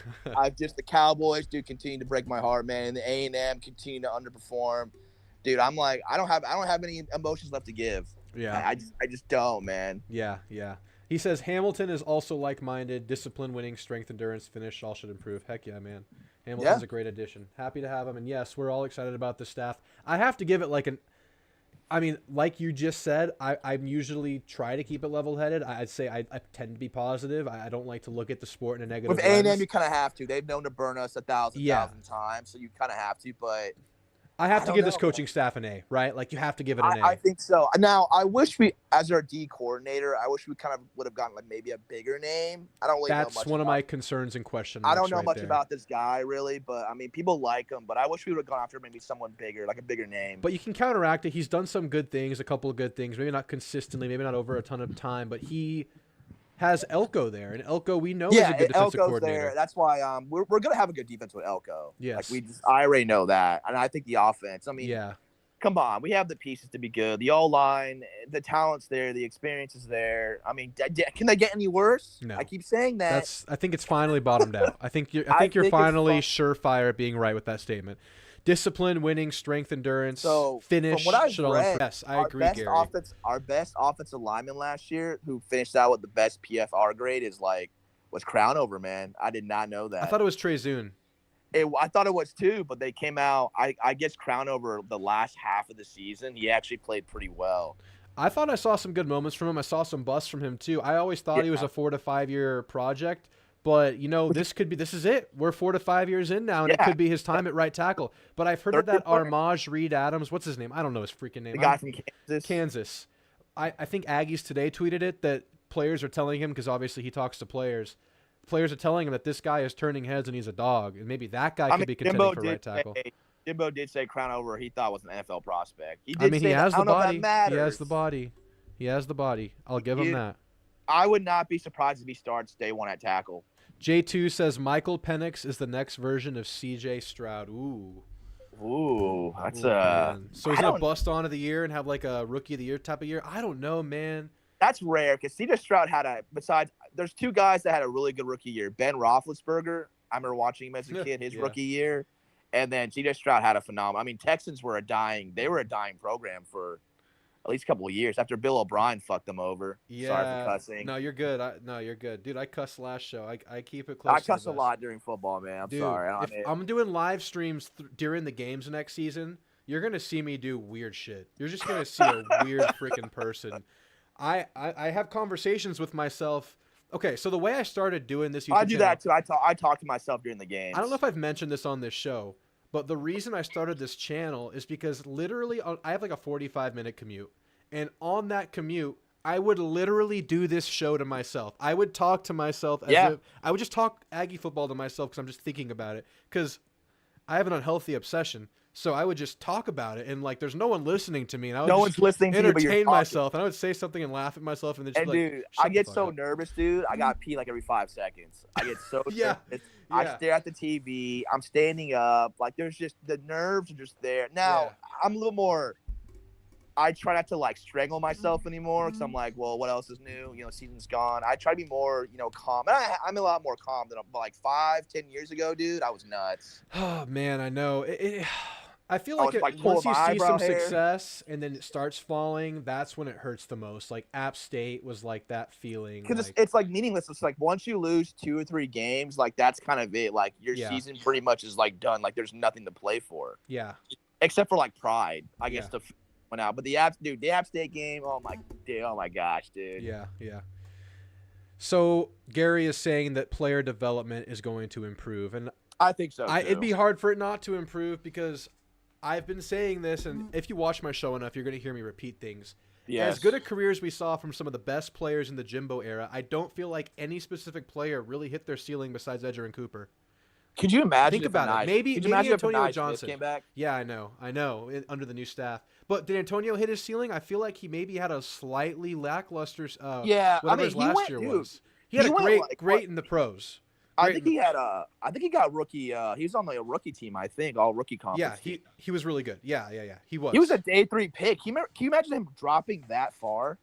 the Cowboys continue to break my heart, man, and the A&M continue to underperform. Dude, I'm like, I don't have any emotions left to give.
Yeah.
I just don't, man.
Yeah. He says Hamilton is also like-minded, discipline, winning, strength, endurance, finish, all should improve. Heck yeah, man. Hamilton's a great addition. Happy to have him, and yes, we're all excited about the staff. I have to give it like you just said, I usually try to keep it level-headed. I'd say I tend to be positive. I don't like to look at the sport in a negative
With
lens.
A&M, you kind of have to. They've known to burn us 1,000 times, so you kind of have to, but
I have to give this coaching staff an A, right? Like, you have to give it an A.
I think so. Now, I wish as our D coordinator, I wish we kind of would have gotten like maybe a bigger name. I don't really know much.
That's one of my concerns and questions.
I don't know much about this guy really, but I mean, people like him. But I wish we would have gone after maybe someone bigger, like a bigger name.
But you can counteract it. He's done some good things, a couple of good things. Maybe not consistently, maybe not over a ton of time, but he has Elko there, and Elko we know is a
Yeah,
good defensive
Elko's
coordinator.
there. That's why we're gonna have a good defense with Elko. Like
Yes.
I already know that, and I think the offense. I mean,
Yeah.
come on, we have the pieces to be good. The O line, the talent's there, the experience is there. I mean, can they get any worse?
No.
I keep saying that.
I think it's finally bottomed out. I think you're finally surefire at being right with that statement. Discipline, winning, strength, endurance, finish.
From what I've read,
yes, I agree, Gary.
Our best offensive lineman last year, who finished out with the best PFR grade, was Crownover, man. I did not know that.
I thought it was Trey Zune.
I thought it was too, but they came out. I guess Crownover the last half of the season, he actually played pretty well.
I thought I saw some good moments from him. I saw some busts from him too. I always thought he was a 4 to 5 year project, but this is it. We're 4 to 5 years in now, and it could be his time at right tackle. But I've heard that Armaj Reed Adams, what's his name? I don't know his freaking name.
The guy from Kansas.
Kansas. I think Aggies today tweeted it that players are telling him, because obviously he talks to players. Players are telling him that this guy is turning heads and he's a dog, and maybe that guy could be contending for right tackle.
Jimbo did say Crownover he thought was an NFL prospect.
He has the body. He has the body. He has the body. I'll give him that.
I would not be surprised if he starts day one at tackle.
J2 says Michael Penix is the next version of CJ Stroud.
Ooh, that's
so he's gonna bust on of the year and have like a rookie of the year type of year. I don't know, man.
That's rare because CJ Stroud there's two guys that had a really good rookie year. Ben Roethlisberger, I remember watching him as a kid, his rookie year, and then CJ Stroud had a phenomenal. I mean, Texans were a dying program for at least a couple of years after Bill O'Brien fucked them over.
Yeah.
Sorry for cussing.
No, you're good. You're good, dude. I cussed last show. I keep it close.
I cuss a lot during football, man. I'm sorry.
If I'm doing live streams during the games next season, you're gonna see me do weird shit. You're just gonna see a weird freaking person. I have conversations with myself. Okay, so the way I started doing this YouTube
I do that too. I talk to myself during the games.
I don't know if I've mentioned this on this show, but the reason I started this channel is because literally I have like a 45-minute commute. And on that commute, I would literally do this show to myself. I would talk to myself. I would just talk Aggie football to myself because I'm just thinking about it. Because I have an unhealthy obsession. So I would just talk about it, and like, there's no one listening to me, and I would
one's listening to you, but you're
entertain myself, and I would say something and laugh at myself, and then just
dude, I get so nervous, dude. I got pee like every 5 seconds. I get so nervous. I stare at the TV. I'm standing up. Like, there's just the nerves are just there. Now I'm a little more. I try not to like strangle myself anymore because I'm like, well, what else is new? Season's gone. I try to be more, calm. And I'm a lot more calm than like 5-10 years ago, dude. I was nuts.
Oh man, I know. I feel like once you see some success and then it starts falling, that's when it hurts the most. Like App State was like that feeling.
Because it's like meaningless. It's like once you lose 2 or 3 games, like that's kind of it. Like your season pretty much is like done. Like there's nothing to play for.
Yeah.
Except for like pride, I guess. Went out, but the App State game. Oh my gosh, dude.
Yeah. So Gary is saying that player development is going to improve, and
I think so.
It'd be hard for it not to improve because I've been saying this, and if you watch my show enough, you're going to hear me repeat things.
Yes.
As good a careers we saw from some of the best players in the Jimbo era, I don't feel like any specific player really hit their ceiling besides Edger and Cooper.
Could you imagine?
Think about it. Maybe Antonio Johnson
came back.
Yeah, I know. Under the new staff, but did Antonio hit his ceiling? I feel like he maybe had a slightly lackluster. Whatever his last year was. He had a great in the pros.
I think he got rookie. He was on the rookie team. I think all rookie conference.
Yeah, he was really good. Yeah. He was.
He was a day 3 pick. Can you imagine him dropping that far?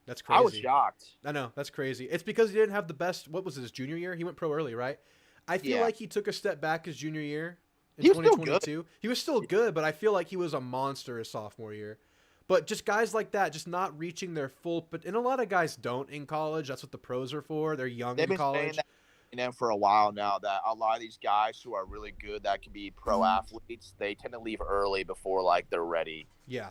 That's crazy.
I was shocked.
I know, that's crazy. It's because he didn't have the best. What was his junior year? He went pro early, right? I feel like he took a step back his junior year in 2022. He was still good, but I feel like he was a monster his sophomore year. But just guys like that, just not reaching their full. And a lot of guys don't in college. That's what the pros are for. They're young in college.
Them for a while now that a lot of these guys who are really good that can be pro athletes, they tend to leave early before like they're ready.
Yeah.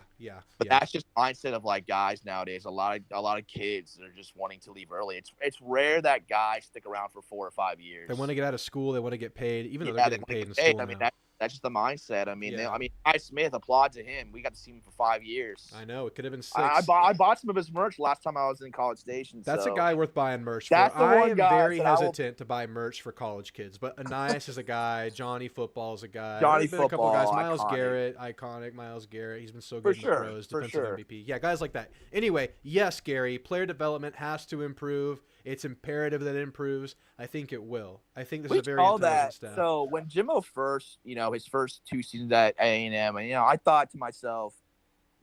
But that's just mindset of like guys nowadays. A lot of kids that are just wanting to leave early. It's rare that guys stick around for 4 or 5 years.
They want to get out of school. They want to get paid, even though they're getting paid in school.
I mean, that's just the mindset. I mean, Ty Smith, applaud to him. We got to see him for 5 years.
I know, it could have been 6.
I bought some of his merch last time I was in College Station.
That's a guy worth buying merch for.
That's the one
I am
guy
very hesitant to buy merch for college kids, but Anais is a guy. Johnny Football is a guy. There's been a couple guys. Miles Garrett, iconic. Miles Garrett. He's been so good in the pros. Defensive MVP. Yeah, guys like that. Anyway, yes, Gary, player development has to improve. It's imperative that it improves. I think it will. I think this
We
is a very
call
intelligent
that.
staff.
So when Jimbo first, his first 2 seasons at A&M, and I thought to myself,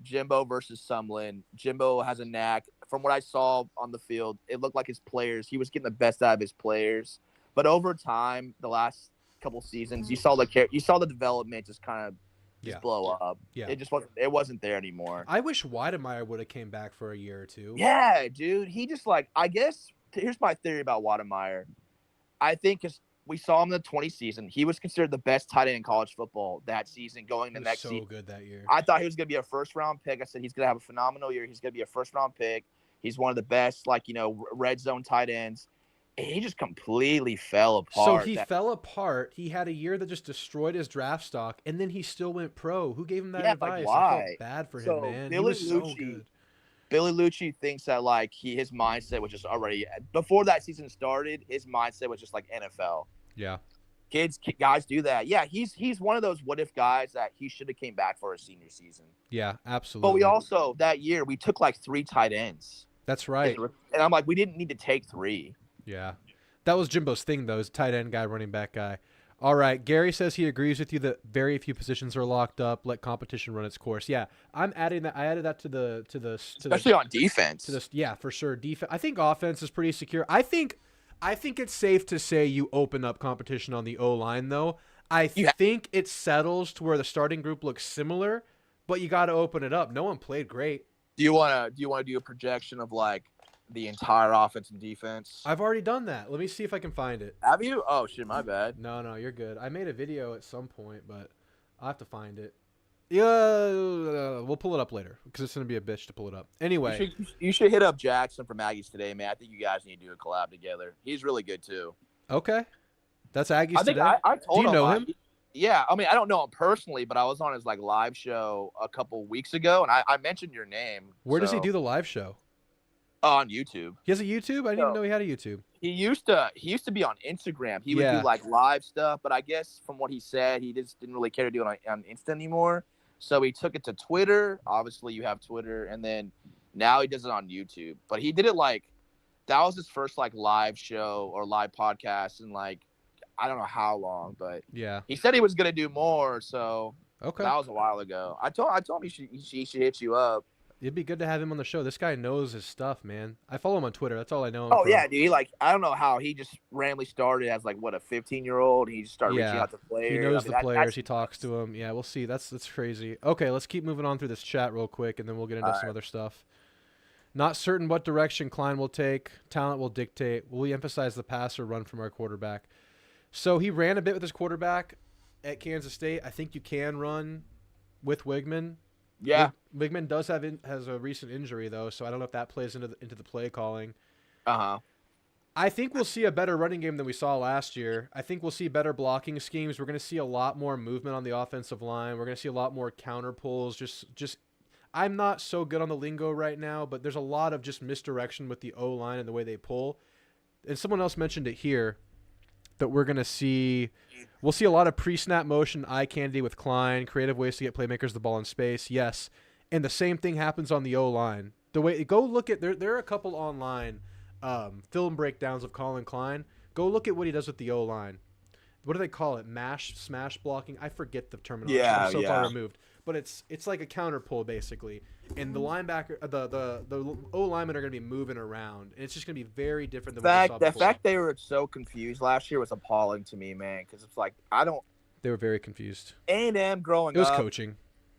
Jimbo versus Sumlin. Jimbo has a knack. From what I saw on the field, it looked like his players. He was getting the best out of his players. But over time, the last couple seasons, you saw the development just kind of just blow up.
Yeah.
It wasn't there anymore.
I wish Weidemeyer would have came back for a year or two.
Yeah, dude. He just I guess here's my theory about Weidemeyer. I think we saw him in the 20 season. He was considered the best tight end in college football that season. Going to next season,
so good that year.
I thought he was going to be a first-round pick. I said he's going to have a phenomenal year. He's going to be a first-round pick. He's one of the best, red zone tight ends. And he just completely fell apart.
So he fell apart. He had a year that just destroyed his draft stock, and then he still went pro. Who gave him that advice?
Why?
I felt bad for him, man. He was so good.
Billy Lucci thinks that his mindset was just already before that season started. His mindset was just like NFL.
Yeah,
guys do that. Yeah, he's one of those what if guys that he should have came back for his senior season.
Yeah, absolutely.
But we also that year we took 3 tight ends.
That's right.
And I'm like, we didn't need to take 3.
Yeah, that was Jimbo's thing though. Is tight end guy, running back guy. All right, Gary says he agrees with you that very few positions are locked up. Let competition run its course. Yeah, I'm adding that. I added that to the
especially on defense.
Yeah, for sure. Defense. I think offense is pretty secure. I think it's safe to say you open up competition on the O-line though. I think it settles to where the starting group looks similar, but you got to open it up. No one played great.
Do you want to do a projection of the entire offense and defense?
I've already done that. Let me see if I can find it.
Have you? Oh shit, my bad.
No, you're good. I made a video at some point, but I'll have to find it. Yeah, we'll pull it up later because it's gonna be a bitch to pull it up. Anyway,
you should hit up Jackson from Aggie's today, man. I think you guys need to do a collab together. He's really good too.
Okay, that's Aggie's today.
I told him.
Do you know him?
Yeah, I mean, I don't know him personally, but I was on his live show a couple weeks ago, and I mentioned your name.
Where does he do the live show?
On YouTube.
He has a YouTube? I didn't even know he had a YouTube.
He used to be on Instagram. He would do live stuff, but I guess from what he said, he just didn't really care to do it on Insta anymore. So he took it to Twitter. Obviously, you have Twitter, and then now he does it on YouTube. But he did it that was his first live show or live podcast in I don't know how long, but
yeah,
he said he was gonna do more. So
okay,
that was a while ago. I told him he should hit you up.
It'd be good to have him on the show. This guy knows his stuff, man. I follow him on Twitter. That's all I know him from.
Yeah, dude. I don't know how he just randomly started as a 15-year-old. He just started reaching out to players.
He knows the players. He talks to them. Yeah, we'll see. That's crazy. Okay, let's keep moving on through this chat real quick, and then we'll get into some other stuff. Not certain what direction Klein will take. Talent will dictate. Will we emphasize the pass or run from our quarterback? So he ran a bit with his quarterback at Kansas State. I think you can run with Wigman.
Yeah,
Wigman does has a recent injury though, so I don't know if that plays into the play calling. I think we'll see a better running game than we saw last year. I think we'll see better blocking schemes. We're going to see a lot more movement on the offensive line. We're going to see a lot more counter pulls. Just I'm not so good on the lingo right now, but there's a lot of just misdirection with the O-line and the way they pull. And someone else mentioned it here that we'll see a lot of pre-snap motion, eye candy with Klein, creative ways to get playmakers the ball in space. Yes. And the same thing happens on the O-line. Go look at there are a couple online film breakdowns of Colin Klein. Go look at what he does with the O-line. What do they call it? Smash blocking? I forget the terminology. I'm so far removed. But it's like a counter pull basically. And the linebacker the O-linemen are going to be moving around. And it's just going to be very different than what we saw before.
The fact they were so confused last year was appalling to me, man, cuz it's
they were very confused.
A&M growing up.
It was coaching.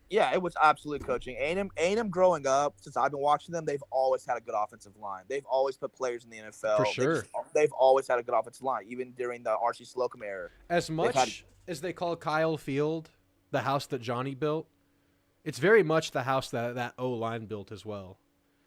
Yeah, it was absolute coaching. A&M growing up, since I've been watching them, they've always had a good offensive line. They've always put players in the NFL.
For sure.
They've always had a good offensive line, even during the R.C. Slocum era.
As much as they call Kyle Field the house that Johnny built, it's very much the house that O-line built as well.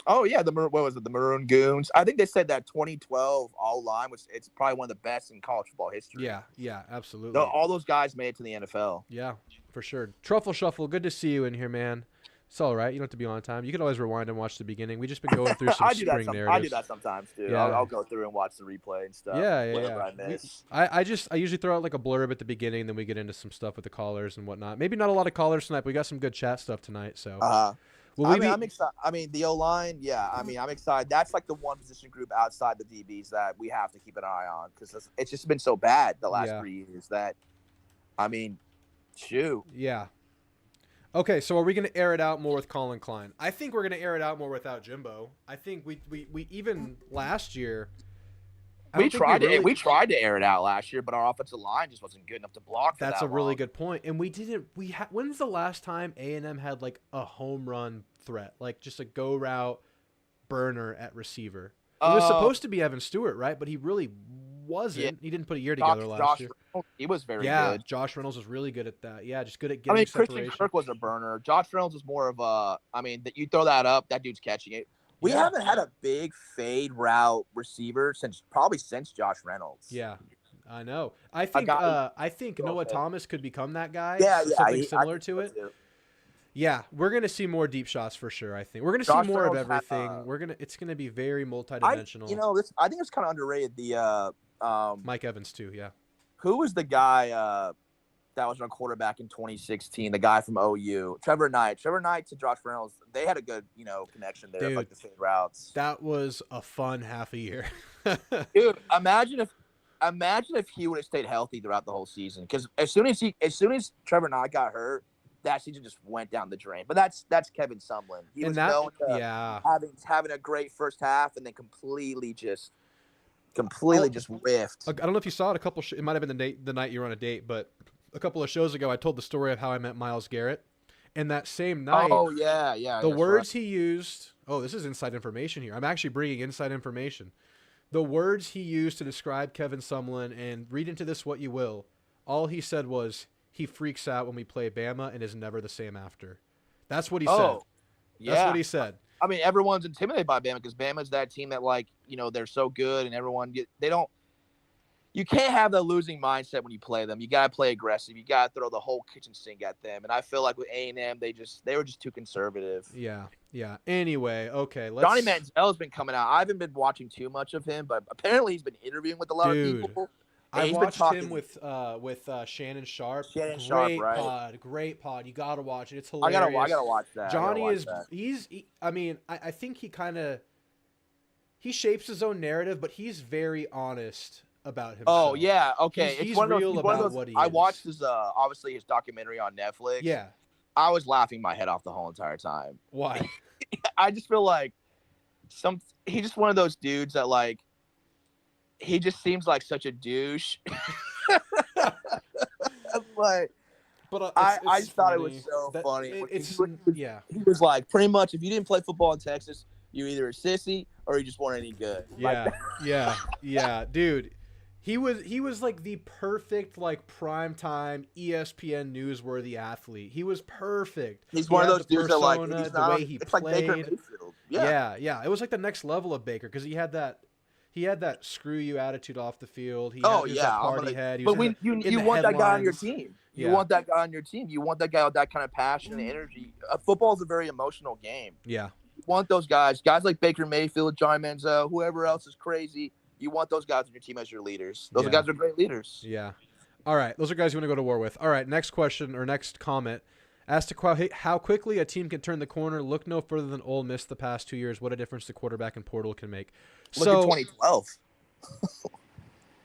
Oh, yeah. What was it? The Maroon Goons. I think they said that 2012 O-line it's probably one of the best in college football history.
Yeah, absolutely.
All those guys made it to the NFL.
Yeah, for sure. Truffle Shuffle, good to see you in here, man. It's all right. You don't have to be on time. You can always rewind and watch the beginning. We just been going through some spring narratives.
I do that sometimes too. Yeah. I'll go through and watch the replay and stuff.
Yeah.
I miss.
I usually throw out a blurb at the beginning, then we get into some stuff with the callers and whatnot. Maybe not a lot of callers tonight, but we got some good chat stuff tonight. So Will
I
we
mean,
be?
I'm excited. I mean, the O line, yeah. I mean, I'm excited. That's like the one position group outside the DBs that we have to keep an eye on because it's just been so bad the last
Yeah.
3 years that, I mean, shoot.
Yeah. Okay, so are we going to air it out more with Colin Klein? I think we're going to air it out more without Jimbo. I think we even last year. I don't think we really.
We tried to air it out last year, but our offensive line just wasn't good enough to block for
That's
that
a really
long.
good point. And we didn't. When's the last time A&M had like a home run threat, like just a go route burner at receiver? It was supposed to be Evan Stewart, right? But he really wasn't.
Yeah.
He didn't put a year together last
Josh
year.
Reynolds, he was very
Yeah,
good.
Josh Reynolds was really good at that. Yeah, just good at
I
getting
mean,
separation.
Christian Kirk was a burner. Josh Reynolds was more of a. I mean, that you throw that up, that dude's catching it. We haven't had a big fade route receiver since Josh Reynolds.
Yeah, I know. I think Noah Thomas could become that guy.
Yeah,
something similar to it. Yeah, we're gonna see more deep shots for sure. I think we're gonna see more of everything. It's gonna be very multidimensional.
I think it's kind of underrated. The
Mike Evans too. Yeah.
Who was the guy that was our quarterback in 2016? The guy from OU, Trevor Knight. Trevor Knight to Josh Reynolds. They had a good connection there,
Dude,
like the fade routes.
That was a fun half a year.
Dude, imagine if he would have stayed healthy throughout the whole season. Because as soon as Trevor Knight got hurt, that season just went down the drain. But that's Kevin Sumlin. He was known to having a great first half and then completely just whiffed.
I don't know if you saw it. It might have been the night you were on a date, but a couple of shows ago, I told the story of how I met Myles Garrett. And that same night, the words he used. Oh, this is inside information here. I'm actually bringing inside information. The words he used to describe Kevin Sumlin, and read into this what you will. All he said was, "He freaks out when we play Bama and is never the same after." That's what he said.
Yeah.
That's what he said.
I mean, everyone's intimidated by Bama because Bama's that team that, like, they're so good and you can't have the losing mindset when you play them. You got to play aggressive. You got to throw the whole kitchen sink at them. And I feel like with A&M, they were just too conservative.
Yeah. Anyway, okay.
Johnny Manziel's been coming out. I haven't been watching too much of him, but apparently he's been interviewing with a lot of people.
I watched him with Shannon Sharp. Great pod. You gotta watch it. It's hilarious.
I gotta watch that.
Johnny I think he shapes his own narrative, but he's very honest about himself.
Oh yeah, okay.
He's real about what he is.
I watched his obviously his documentary on Netflix.
Yeah.
I was laughing my head off the whole entire time.
Why?
I just feel like he's just one of those dudes that, like, he just seems like such a douche. But I just thought it was so funny. He was like, pretty much, if you didn't play football in Texas, you're either a sissy or you just weren't any good.
Yeah, dude. He was like the perfect, like, primetime ESPN newsworthy athlete. He was perfect.
He's one of those dudes that, like,
the way he played.
Like Baker Mayfield.
Yeah. It was like the next level of Baker because he had that screw you attitude off the field. He had that party head.
But you want that guy on your team. You want that guy on your team. You want that guy with that kind of passion and energy. Football is a very emotional game.
Yeah.
You want those guys like Baker Mayfield, Johnny Manziel, whoever else is crazy. You want those guys on your team as your leaders. Those guys are great leaders.
Yeah. All right. Those are guys you want to go to war with. All right. Next question or next comment. As to how quickly a team can turn the corner, look no further than Ole Miss the past 2 years. What a difference the quarterback and portal can make.
Look at 2012.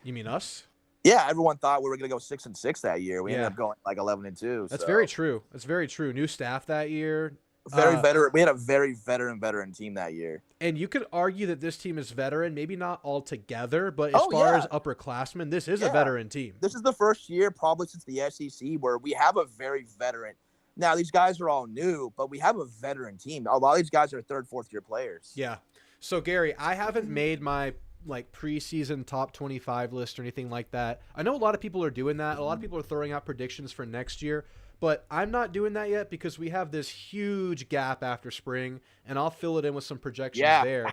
You mean us?
Yeah, everyone thought we were going to go 6-6 that year. We ended up going like 11-2.
That's very true. That's very true. New staff that year.
Very veteran. We had a very veteran team that year.
And you could argue that this team is veteran, maybe not all together, but as far as upperclassmen, this is a veteran team.
This is the first year probably since the SEC where we have a very veteran. Now, these guys are all new, but we have a veteran team. A lot of these guys are third, fourth year players.
Yeah. So, Gary, I haven't made my preseason top 25 list or anything like that. I know a lot of people are doing that. A lot of people are throwing out predictions for next year. But I'm not doing that yet because we have this huge gap after spring, and I'll fill it in with some projections there.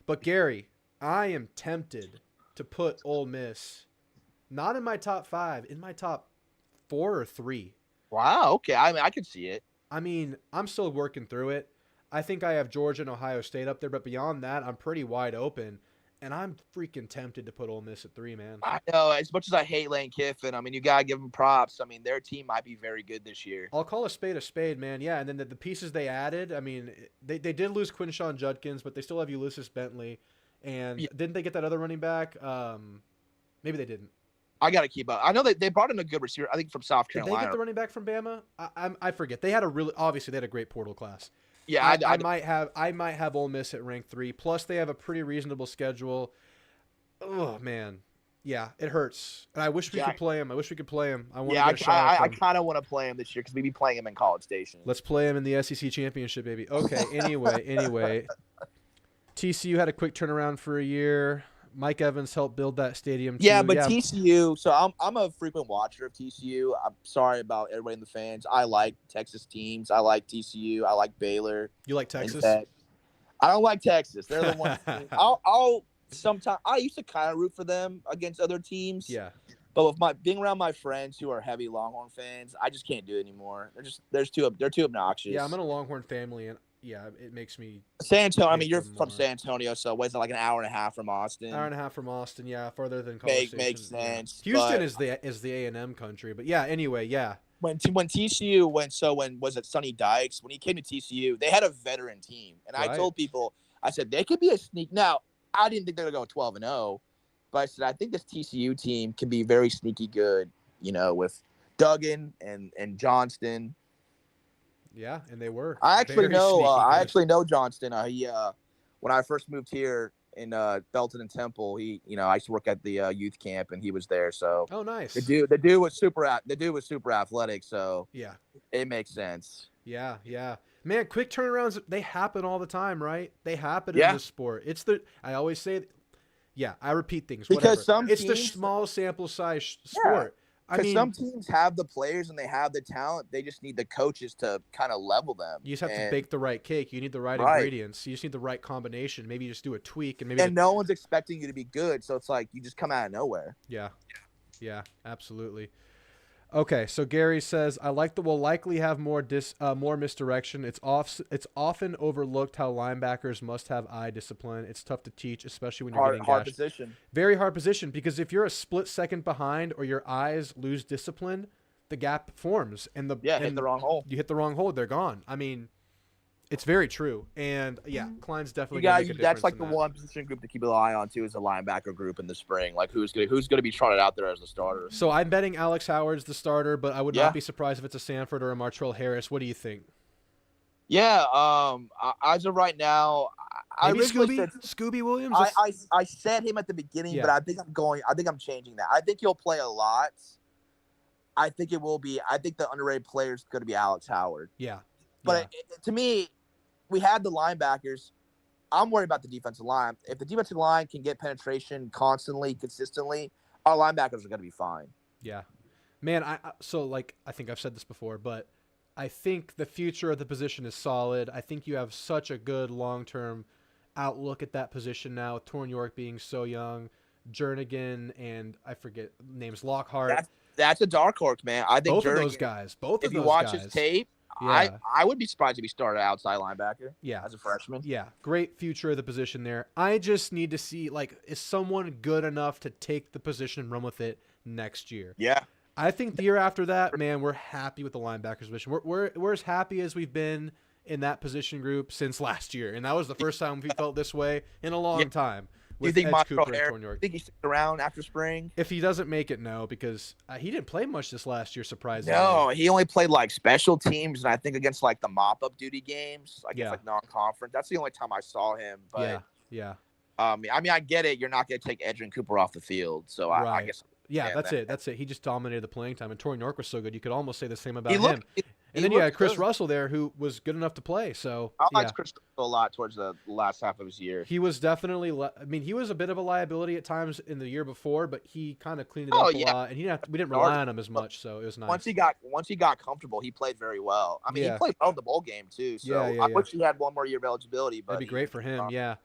But, Gary, I am tempted to put Ole Miss not in my top 5, in my top 4 or 3.
Wow, okay. I mean, I could see it.
I mean, I'm still working through it. I think I have Georgia and Ohio State up there, but beyond that, I'm pretty wide open. And I'm freaking tempted to put Ole Miss at 3, man.
I know. As much as I hate Lane Kiffin, I mean, you gotta give them props. I mean, their team might be very good this year.
I'll call a spade, man. Yeah, and then the pieces they added. I mean, they did lose Quinshawn Judkins, but they still have Ulysses Bentley. And
Yeah.
didn't they get that other running back? Maybe they didn't.
I gotta keep up. I know they brought in a good receiver. I think from South
Did
Carolina.
they get the running back from Bama? I forget. They had obviously they had a great portal class.
Yeah,
I might have Ole Miss at rank 3. Plus they have a pretty reasonable schedule. Oh man, yeah, it hurts. And I wish we could play him. I want to get a shot at
I
them.
kind of want to play him this year because we be playing him in College Station.
Let's play him in the SEC championship, baby. Okay. Anyway, TCU had a quick turnaround for a year. Mike Evans helped build that stadium too.
Yeah, but TCU. So I'm a frequent watcher of TCU. I'm sorry about everybody in the fans. I like Texas teams. I like TCU. I like Baylor.
You like Texas?
I don't like Texas. They're the ones. I'll sometimes. I used to kind of root for them against other teams.
Yeah.
But with being around my friends who are heavy Longhorn fans, I just can't do it anymore. They're too obnoxious.
Yeah, I'm in a Longhorn family, and yeah, it makes me.
San Antonio. I mean, you're
them
from
more.
San Antonio, so what is it, like an hour and a half from Austin?
Hour and a half from Austin, yeah, farther than College Station.
Makes sense.
Houston is the A&M country, but yeah. Anyway, yeah.
When TCU when was it Sonny Dykes, when he came to TCU, they had a veteran team, and
Right.
I told people, I said they could be a sneak. Now I didn't think they were going to go 12-0, but I said I think this TCU team can be very sneaky good. You know, with Duggan and Johnston.
Yeah, and they were.
I actually
very sneaky good.
know Johnston. He when I first moved here in Belton and Temple, I used to work at the youth camp, and he was there. So
Oh, nice.
the dude was super athletic. So
Yeah.
it makes sense.
Yeah. Man, quick turnarounds, they happen all the time, right? They happen
Yeah.
in this sport. I always say, yeah, I repeat things.
Because
whatever. It's the
teams-
small sample size sport. I
Because
mean,
some teams have the players and they have the talent. They just need the coaches to kind of level them.
you just have to bake the right cake. You need the right
Right.
ingredients. You just need the right combination. Maybe you just do a tweak and maybe.
And no one's expecting you to be good. So it's like you just come out of nowhere.
Yeah, absolutely. Okay, so Gary says, I like that we'll likely have more misdirection. It's often overlooked how linebackers must have eye discipline. It's tough to teach, especially when you're getting
Hard
gashed.
position.
Very hard position, because if you're a split second behind or your eyes lose discipline, the gap forms and
hit the wrong hole.
You hit the wrong hole, they're gone. I mean, it's very true. And yeah, Klein's definitely
You
gonna
got
make a difference
that's like
in
the
that.
one position group to keep an eye on too is the linebacker group in the spring. Like who's gonna be trotted out there as the starter.
So I'm betting Alex Howard's the starter, but I would
Yeah.
not be surprised if it's a Sanford or a Martrell Harris. What do you think?
Yeah. As of right now, I
Maybe
originally said
Scooby Williams.
I said him at the beginning,
Yeah.
but I think I'm changing that. I think he'll play a lot. I think the underrated player is going to be Alex Howard.
Yeah.
But to me, we had the linebackers. I'm worried about the defensive line. If the defensive line can get penetration constantly, consistently, our linebackers are going to be fine.
Yeah. Man, I think I've said this before, but I think the future of the position is solid. I think you have such a good long-term outlook at that position now, with Torn York being so young, Jernigan, and I forget names, Lockhart.
That's a dark horse, man. I think
Both of
Jernigan,
those guys.
if you watch his tape,
Yeah.
I would be surprised if he started outside linebacker as a freshman.
Yeah, great future of the position there. I just need to see, is someone good enough to take the position and run with it next year?
Yeah.
I think the year after that, man, we're happy with the linebackers position. We're as happy as we've been in that position group since last year, and that was the first time we felt this way in a long time.
Do you
With
think
Edge
Montreal
Cooper and
Harris?
Torn York.
Think he sticks around after spring?
If he doesn't make it, no, because he didn't play much this last year. Surprisingly,
No, he only played special teams, and I think against the mop-up duty games, non-conference. That's the only time I saw him. But
yeah.
I mean, I get it. You're not going to take Edrin Cooper off the field, so I guess.
Yeah,
Yeah,
that's it. He just dominated the playing time, and Torn York was so good. You could almost say the same about
He
him.
looked,
And then you had Chris Russell there, who was good enough to play. So
I liked Chris Russell a lot towards the last half of his year.
he was definitely. He was a bit of a liability at times in the year before, but he kind of cleaned it up a lot, and we didn't rely on him as much, so it was nice.
Once he got comfortable, he played very well. I mean, he played well in the bowl game too. So I wish he had one more year of eligibility. But
that'd be great for him. Yeah.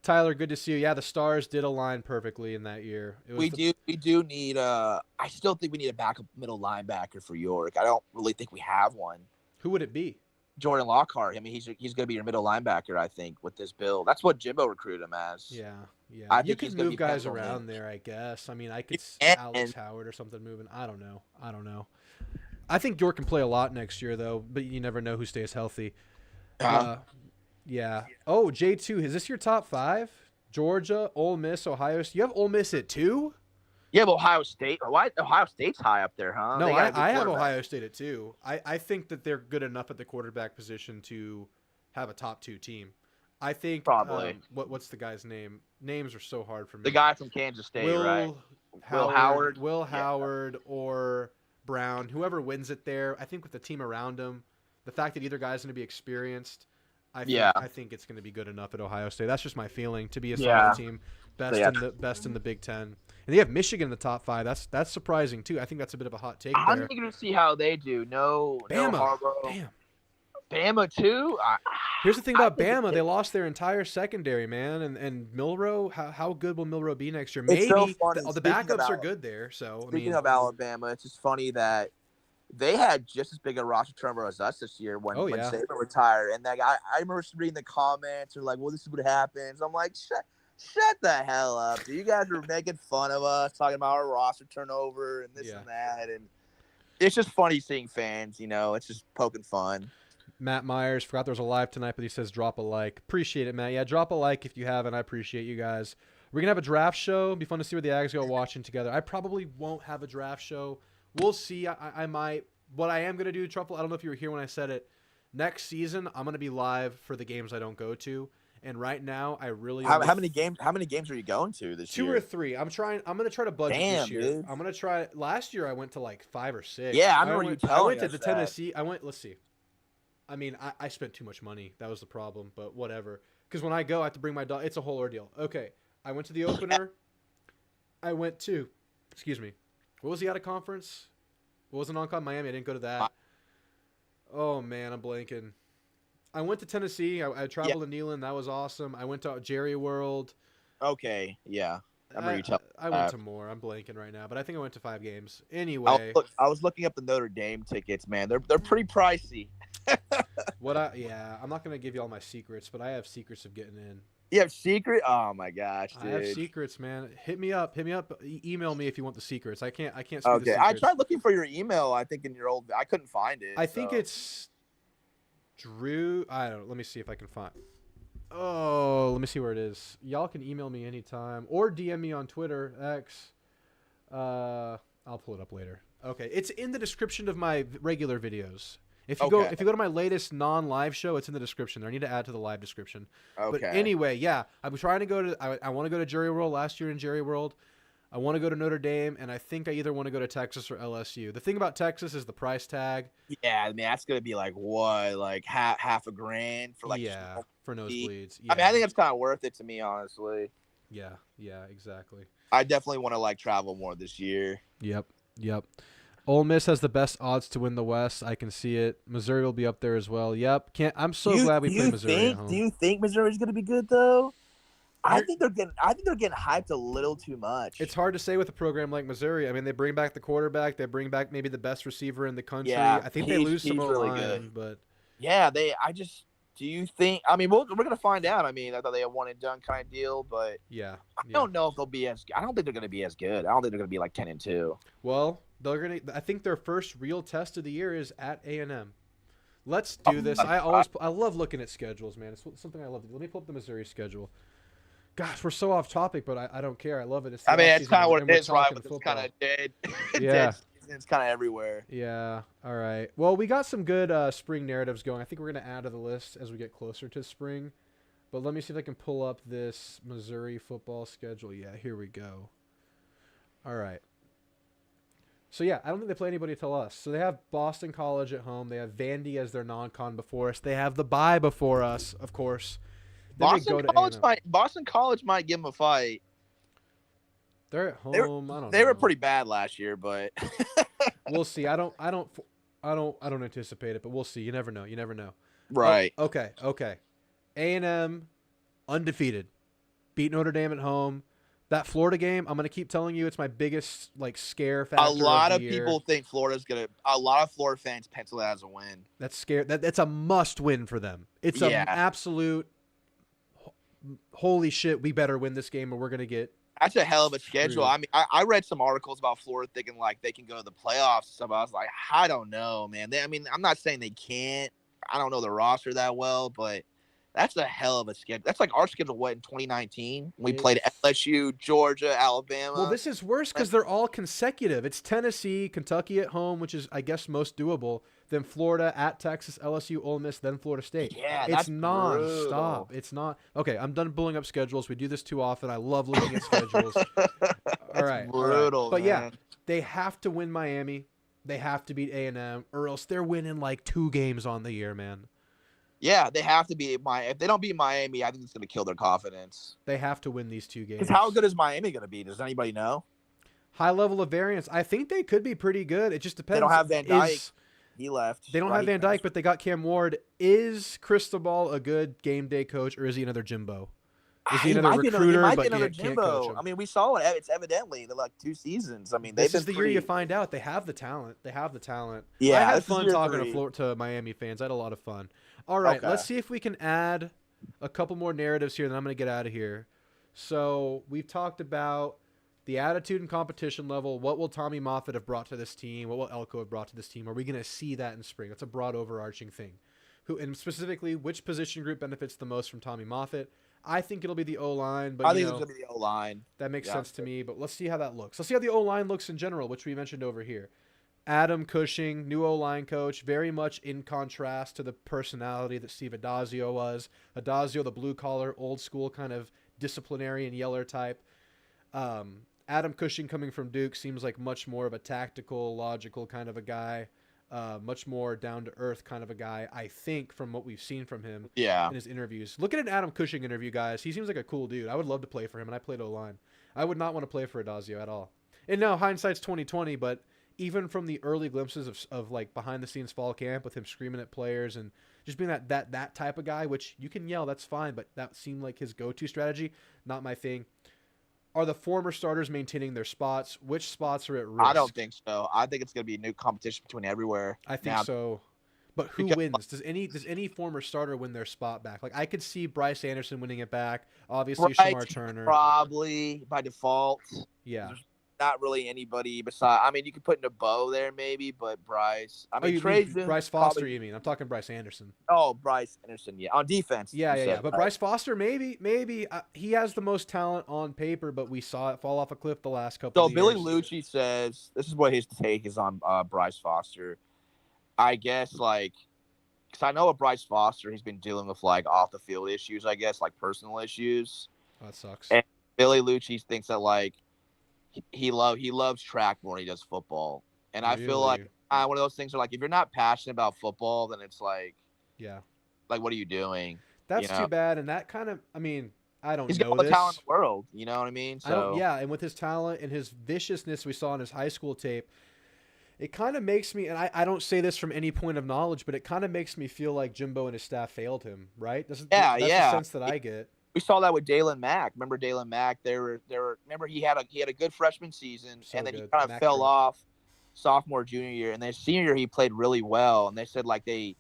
Tyler, good to see you. Yeah, the stars did align perfectly in that year.
We do need I still think we need a backup middle linebacker for York. I don't really think we have one.
Who would it be?
Jordan Lockhart. I mean, he's going to be your middle linebacker, I think, with this build. That's what Jimbo recruited him as.
Yeah. Yeah,
I
you
think
could
he's going to
move
be
guys
penciled
around
in.
there, I guess. I mean, I could Alex
And
Howard or something moving. I don't know. I don't know. I think York can play a lot next year, though, but you never know who stays healthy.
uh,
Uh, yeah. Oh, J2, is this your top five? Georgia, Ole Miss, Ohio State. You have Ole Miss at 2?
yeah, but Ohio State. Why Ohio State's high up there, huh?
No,
They got a good
I have
quarterback.
Ohio State at 2. I think that they're good enough at the quarterback position to have a top 2 team. I think
Probably.
what's the guy's name? Names are so hard for me.
The guy from Kansas State, right? Will Howard.
Will
Yeah.
Howard or Brown, whoever wins it there. I think with the team around him, the fact that either guy's going to be experienced,
Yeah.
I think it's going to be good enough at Ohio State. That's just my feeling to be a
Yeah.
solid team,
Yeah.
best in the Big Ten. And they have Michigan in the top 5. That's surprising too. I think that's a bit of a hot take
I'm
there.
eager to see how they do. No
Bama,
Harbaugh.
damn.
Bama too.
Here's the thing about
think
Bama: they lost their entire secondary, man, and Milroe. How good will Milroe be next year?
It's
Maybe
so funny.
the
Speaking
backups
of
are good there. So I
Speaking
mean,
of Alabama, it's just funny that they had just as big a roster turnover as us this year when Saban retired. And that guy, I remember reading the comments, they're like, "Well, this is what happens." I'm like, shut the hell up, dude. You guys were making fun of us, talking about our roster turnover and this and that, and it's just funny seeing fans. It's just poking fun.
Matt Myers forgot there was a live tonight, but he says drop a like. Appreciate it, Matt. Yeah, drop a like if you haven't. I appreciate you guys. We're gonna have a draft show. It'd be fun to see where the Aggies go watching together. I probably won't have a draft show. We'll see. I might. What I am gonna do, Truffle. I don't know if you were here when I said it. Next season, I'm gonna be live for the games I don't go to. And right now, I really
how many games are you going to this year?
2 or 3. I'm gonna try to budget this year.
Dude.
I'm gonna try. Last year I went to like 5 or 6.
Yeah, I remember you telling
I went to
us
the
that.
Tennessee. Let's see. I mean, I spent too much money. That was the problem, but whatever. Because when I go, I have to bring my dog. It's a whole ordeal. Okay, I went to the opener. I went to, excuse me, what was the out of conference? What was it non-con? Miami. I didn't go to that. Oh man, I'm blanking. I went to Tennessee. I traveled to Neyland. That was awesome. I went to Jerry World.
Okay, yeah. I remember you telling
I went to more. I'm blanking right now, but I think I went to 5 games. Anyway,
I was looking up the Notre Dame tickets, man. They're pretty pricey.
I'm not gonna give you all my secrets, but I have secrets of getting in.
You have secret? Oh my gosh, dude.
I have secrets, man. Hit me up. Email me if you want the secrets. I can't. See
okay,
the secrets.
I tried looking for your email. I think in your old, I couldn't find it.
I think it's Drew. I don't know. Let me see if I can find. Oh, let me see where it is. Y'all can email me anytime or DM me on Twitter, X. I'll pull it up later. Okay, it's in the description of my regular videos. If you go to my latest non-live show, it's in the description there. I need to add to the live description.
Okay.
But anyway, yeah, I'm trying to go to. I want to go to Jerry World. Last year in Jerry World, I want to go to Notre Dame, and I think I either want to go to Texas or LSU. The thing about Texas is the price tag.
Yeah, I mean that's gonna be like what, like half $1,000 for like
for nosebleeds. Yeah.
I mean, I think it's kind of worth it to me, honestly.
Yeah, exactly.
I definitely want to like travel more this year.
Yep. Ole Miss has the best odds to win the West. I can see it. Missouri will be up there as well. Yep. I'm so glad we played Missouri at home.
Do you think Missouri's going to be good though? I think they're getting hyped a little too much.
It's hard to say with a program like Missouri. I mean, they bring back the quarterback. They bring back maybe the best receiver in the country.
Yeah,
I think they lose some
really
O-line,
good.
but
yeah, do you think? I mean, we're going to find out. I mean, I thought they had one and done kind of deal, but
yeah.
I don't know if they'll be as. I don't think they're going to be as good. I don't think they're going to be like 10-2.
Well, they're gonna. I think their first real test of the year is at A&M. Let's do this. I love looking at schedules, man. It's something I love. Let me pull up the Missouri schedule. Gosh, we're so off topic, but I don't care. I love it.
It's kind of what it is, right? But it's kind of dead.
Yeah.
It's kind of everywhere.
Yeah. All right. Well, we got some good spring narratives going. I think we're going to add to the list as we get closer to spring. But let me see if I can pull up this Missouri football schedule. Yeah, here we go. All right. So, yeah, I don't think they play anybody until us. So they have Boston College at home. They have Vandy as their non-con before us. They have the bye before us, of course.
Boston College might give them a fight.
They're at home. I don't know.
They were pretty bad last year, but
we'll see. I don't anticipate it, but we'll see. You never know.
Right.
Oh, okay. A&M undefeated. Beat Notre Dame at home. That Florida game, I'm going to keep telling you, it's my biggest scare factor.
A lot of people think Florida's going to – a lot of Florida fans pencil that as a win.
That's scary. That's a must win for them. It's an absolute holy shit, we better win this game or we're gonna get
That's a hell of a schedule.
screwed.
I mean, I read some articles about Florida thinking like they can go to the playoffs and stuff. I was like, I don't know, man. I mean, I'm not saying they can't. I don't know the roster that well, but that's a hell of a schedule. That's like our schedule. What in 2019 we played
It's
LSU, Georgia, Alabama.
Well, this is worse because they're all consecutive. It's Tennessee, Kentucky at home, which is, I guess, most doable. Then Florida at Texas, LSU, Ole Miss, then Florida State.
Yeah,
it's
that's
non-stop.
brutal.
It's not. Okay, I'm done pulling up schedules. We do this too often. I love looking at schedules. All right.
Brutal,
But yeah,
man.
they have to win Miami. They have to beat A&M, or else they're winning like 2 games on the year, man.
Yeah, they have to be If they don't beat Miami, I think it's going to kill their confidence.
They have to win these 2 games.
Because how good is Miami going to be? Does anybody know?
High level of variance. I think they could be pretty good. It just depends.
They don't have Van Dyke. He left.
They don't have Van Dyke, but they got Cam Ward. Is Cristobal a good game day coach, or is he another Jimbo? Is he another recruiter, but you can't coach him?
I mean, we saw it. It's evidently they're like 2 seasons. I mean,
this is the year you find out they have the talent. They have the talent.
Yeah,
I had
this is
fun
year
talking
3.
to Miami fans. I had a lot of fun. All right,
Okay.
let's see if we can add a couple more narratives here, then I'm going to get out of here. So we've talked about the attitude and competition level. What will Tommy Moffitt have brought to this team? What will Elko have brought to this team? Are we going to see that in spring? That's a broad overarching thing. And specifically, which position group benefits the most from Tommy Moffitt? I think it'll be the O-line. But
I think it's going to be the O-line.
That makes sense to me, but let's see how that looks. Let's see how the O-line looks in general, which we mentioned over here. Adam Cushing, new O-line coach, very much in contrast to the personality that Steve Adazio was. Adazio, the blue-collar, old-school kind of disciplinarian yeller type. Adam Cushing coming from Duke seems like much more of a tactical, logical kind of a guy. Much more down-to-earth kind of a guy, I think, from what we've seen from him in his interviews. Look at an Adam Cushing interview, guys. He seems like a cool dude. I would love to play for him, and I played O-line. I would not want to play for Adazio at all. And now, hindsight's 20/20, but even from the early glimpses of like behind-the-scenes fall camp with him screaming at players and just being that type of guy, which you can yell, that's fine, but that seemed like his go-to strategy. Not my thing. Are the former starters maintaining their spots? Which spots are at risk?
I don't think so. I think it's going to be a new competition between everywhere.
I think so. But who wins? Does any former starter win their spot back? Like I could see Bryce Anderson winning it back. Obviously, Shamar Turner.
Probably by default.
Yeah.
There's not really anybody beside. I mean, you could put in a bow there maybe, but Bryce. I mean,
Bryce Foster. Probably, you mean? I'm talking Bryce Anderson.
Oh, Bryce Anderson. Yeah, on defense.
Yeah. But Bryce Foster, maybe he has the most talent on paper, but we saw it fall off a cliff the last couple.
So
of
Billy
years.
Lucci says this is what his take is on Bryce Foster. I guess like, because I know with Bryce Foster, he's been dealing with like off the field issues. I guess like personal issues.
Oh, that sucks.
And Billy Lucci thinks that like. He loves track more than he does football, and I feel like one of those things are like if you're not passionate about football, then it's like, like what are you doing?
That's too bad, and that kind of, I mean, I don't know.
He's got all the talent in the world, you know what I mean? So
and with his talent and his viciousness we saw in his high school tape, it kind of makes me, and I don't say this from any point of knowledge, but it kind of makes me feel like Jimbo and his staff failed him, right? That's the sense that I get.
We saw that with Dalen Mack. Remember Dalen Mack? Remember he had a good freshman season, and then he kind of fell off sophomore, junior year, and then senior year he played really well. And they said like the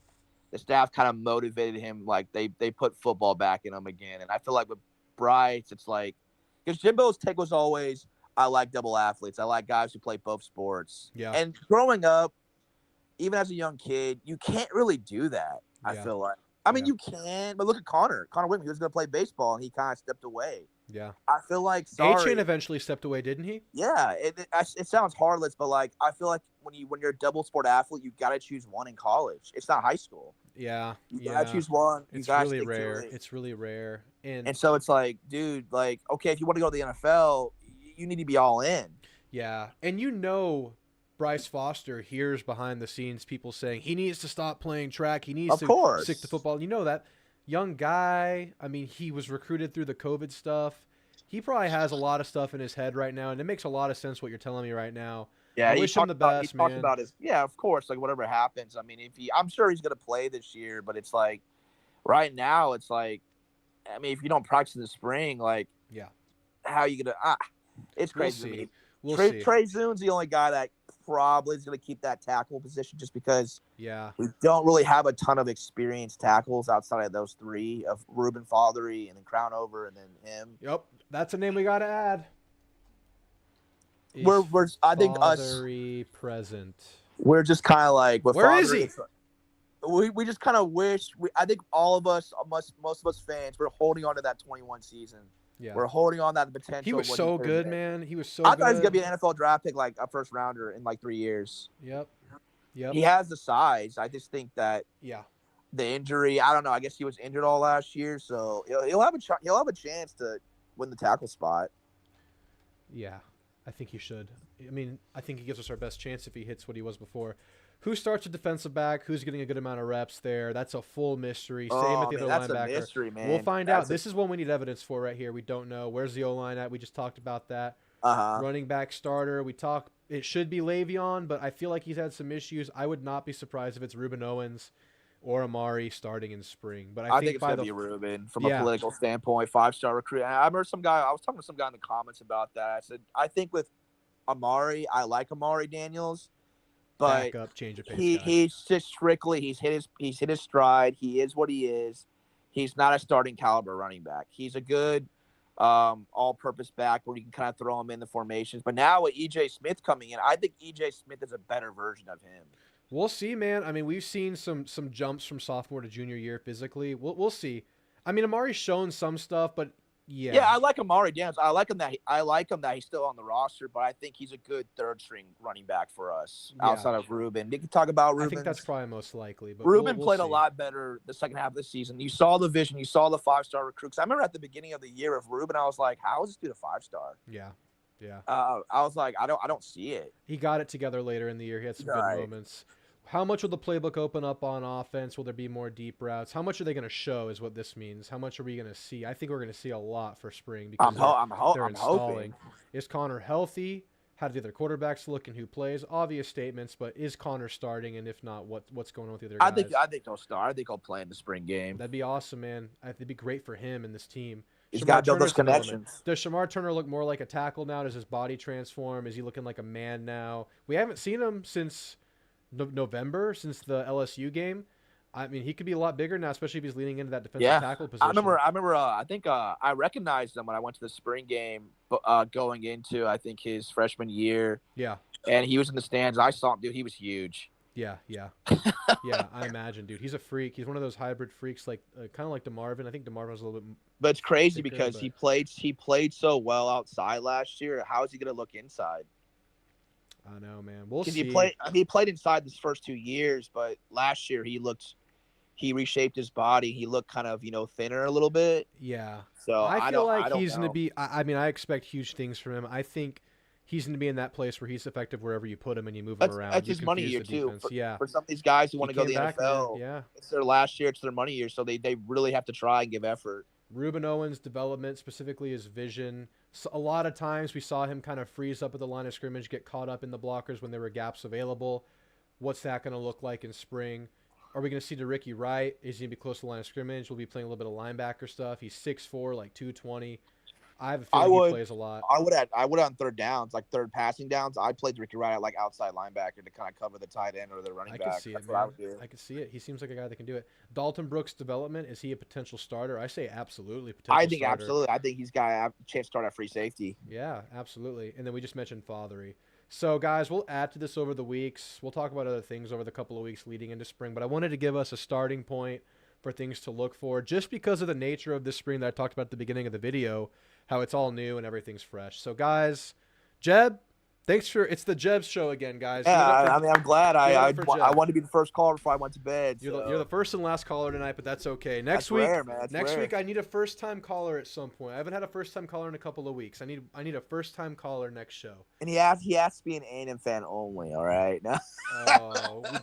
staff kind of motivated him, like they put football back in him again. And I feel like with Bryce, it's like because Jimbo's take was always I like double athletes. I like guys who play both sports.
Yeah.
And growing up, even as a young kid, you can't really do that. I feel like. I mean, you can, but look at Connor. Connor Whitman, he was going to play baseball, and he kind of stepped away.
Yeah.
I feel like,
A-Chain eventually stepped away, didn't he?
Yeah. It sounds heartless, but, like, I feel like when you're a double sport athlete, you got to choose one in college. It's not high school.
Yeah.
You got to choose one.
It's really rare. It's really rare.
And so it's like, dude, like, okay, if you want to go to the NFL, you need to be all in.
Yeah. And Bryce Foster hears behind the scenes people saying he needs to stop playing track. He needs to stick to football. You know that young guy. I mean, he was recruited through the COVID stuff. He probably has a lot of stuff in his head right now, and it makes a lot of sense what you're telling me right now.
Yeah,
I wish him the best, man.
Talked about of course, like whatever happens. I mean, I'm sure he's gonna play this year, but it's like right now, it's like, I mean, if you don't practice in the spring, like, how are you gonna? It's crazy to me.
We'll see.
Trey Zune's the only guy that probably is going to keep that tackle position just because
Yeah.
we don't really have a ton of experienced tackles outside of those three of Ruben Fothery and then Crownover and then him.
Yep. That's a name we got to add.
We're I think us
Fothery present.
we're just kind of like with
Where is
Fothery,
he?
we just kind of wish I think all of us most of us fans we're holding on to that 21 season.
Yeah.
We're holding on that potential.
He was so good, man. He was so
I
good.
thought he was gonna be an NFL draft pick, like a first rounder in like 3 years.
Yep. Yep.
He has the size. I just think that
Yeah.
the injury. I don't know. I guess he was injured all last year, so he'll have a chance to win the tackle spot.
Yeah, I think he should. I mean, I think he gives us our best chance if he hits what he was before. Who starts a defensive back? Who's getting a good amount of reps there? That's a full mystery. Same at the other
that's
linebacker.
A mystery, man.
We'll find out. This is one we need evidence for right here. We don't know. Where's the O-line at? We just talked about that. Running back starter. It should be Le'Veon, but I feel like he's had some issues. I would not be surprised if it's Ruben Owens or Amari starting in spring. But I think
it's going to be Ruben from a political standpoint, 5-star recruit. I remember I was talking to some guy in the comments about that. I said, I think with Amari, I like Amari Daniels. But
back up, change of pace
he's just strictly he's hit his stride. He is what he is. He's not a starting caliber running back. He's a good all-purpose back where you can kind of throw him in the formations. But now with E.J. Smith coming in, I think E.J. Smith is a better version of him.
We'll see, man. I mean, we've seen some jumps from sophomore to junior year physically. We'll see. I mean, Amari's shown some stuff, but yeah.
Yeah, I like Amari Daniels. I like him that he's still on the roster, but I think he's a good third string running back for us outside of Ruben. We can talk about Ruben.
I think that's probably most likely. But
Ruben
we'll
played
see.
a lot better the second half of the season. You saw the vision. You saw the 5-star recruits. I remember at the beginning of the year of Ruben, I was like, "How is this dude a 5-star?"
Yeah, yeah.
I was like, I don't see it.
He got it together later in the year. He had some good moments. How much will the playbook open up on offense? Will there be more deep routes? How much are they going to show is what this means. How much are we going to see? I think we're going to see a lot for spring because they're installing.
Hoping.
Is Connor healthy? How do the other quarterbacks look and who plays? Obvious statements, but is Connor starting? And if not, what's going on with the other guys?
I think he'll start. I think he'll play in the spring game.
That'd be awesome, man. It'd be great for him and this team.
He's got to build those connections.
Does Shamar Turner look more like a tackle now? Does his body transform? Is he looking like a man now? We haven't seen him since November, since the LSU game. I mean, he could be a lot bigger now, especially if he's leaning into that defensive tackle position.
I remember. I think I recognized him when I went to the spring game, going into I think his freshman year.
Yeah.
And he was in the stands. I saw him, dude. He was huge.
Yeah. Yeah. I imagine, dude. He's a freak. He's one of those hybrid freaks, like kind of like DeMarvin. I think DeMarvin was a little bit.
But it's crazy because he played so well outside last year. How is he going to look inside?
I know, man. We'll see.
He played inside this first 2 years, but last year he reshaped his body. He looked kind of, thinner a little bit.
Yeah.
So
I feel like he's going to be, I mean, I expect huge things from him. I think he's going to be in that place where he's effective wherever you put him and you move him around.
That's his money year too.
For
some of these guys who want to go to the NFL,
yeah.
It's their last year. It's their money year. So they really have to try and give effort.
Ruben Owens' development, specifically his vision. So a lot of times we saw him kind of freeze up at the line of scrimmage, get caught up in the blockers when there were gaps available. What's that going to look like in spring? Are we going to see DeRicky Wright? Is he going to be close to the line of scrimmage? We'll be playing a little bit of linebacker stuff. He's 6'4", like 220. I have a feeling he plays a lot.
I would on third downs, like third passing downs. I'd play DeRicky Wright at like outside linebacker to kind of cover the tight end or the running back.
I can see it, man. I can see it. He seems like a guy that can do it. Dalton Brooks' development, is he a potential starter? I say absolutely potential starter.
Absolutely. I think he's got a chance to start at free safety.
Yeah, absolutely. And then we just mentioned Fothery. So, guys, we'll add to this over the weeks. We'll talk about other things over the couple of weeks leading into spring. But I wanted to give us a starting point for things to look for just because of the nature of this spring that I talked about at the beginning of the video, how it's all new and everything's fresh. So, guys, Jeb, it's the Jeb show again, guys.
Yeah, I'm glad. I wanted to be the first caller before I went to bed.
You're the first and last caller tonight, but that's okay. Next week, I need a first-time caller at some point. I haven't had a first-time caller in a couple of weeks. I need a first-time caller next show.
And he has to be an A&M fan only. All right.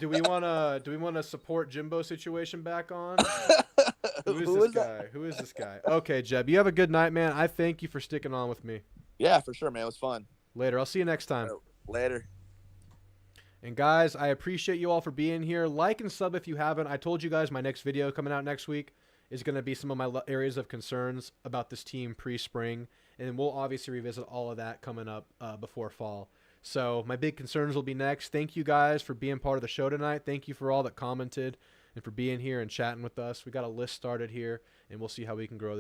Do we want to support Jimbo situation back on? Who is this guy? Okay, Jeb, you have a good night, man. I thank you for sticking on with me.
Yeah, for sure, man. It was fun.
Later. I'll see you next time.
Later.
And guys, I appreciate you all for being here. Like and sub if you haven't. I told you guys my next video coming out next week is going to be some of my areas of concerns about this team pre-spring. And we'll obviously revisit all of that coming up before fall. So my big concerns will be next. Thank you guys for being part of the show tonight. Thank you for all that commented and for being here and chatting with us. We got a list started here, and we'll see how we can grow this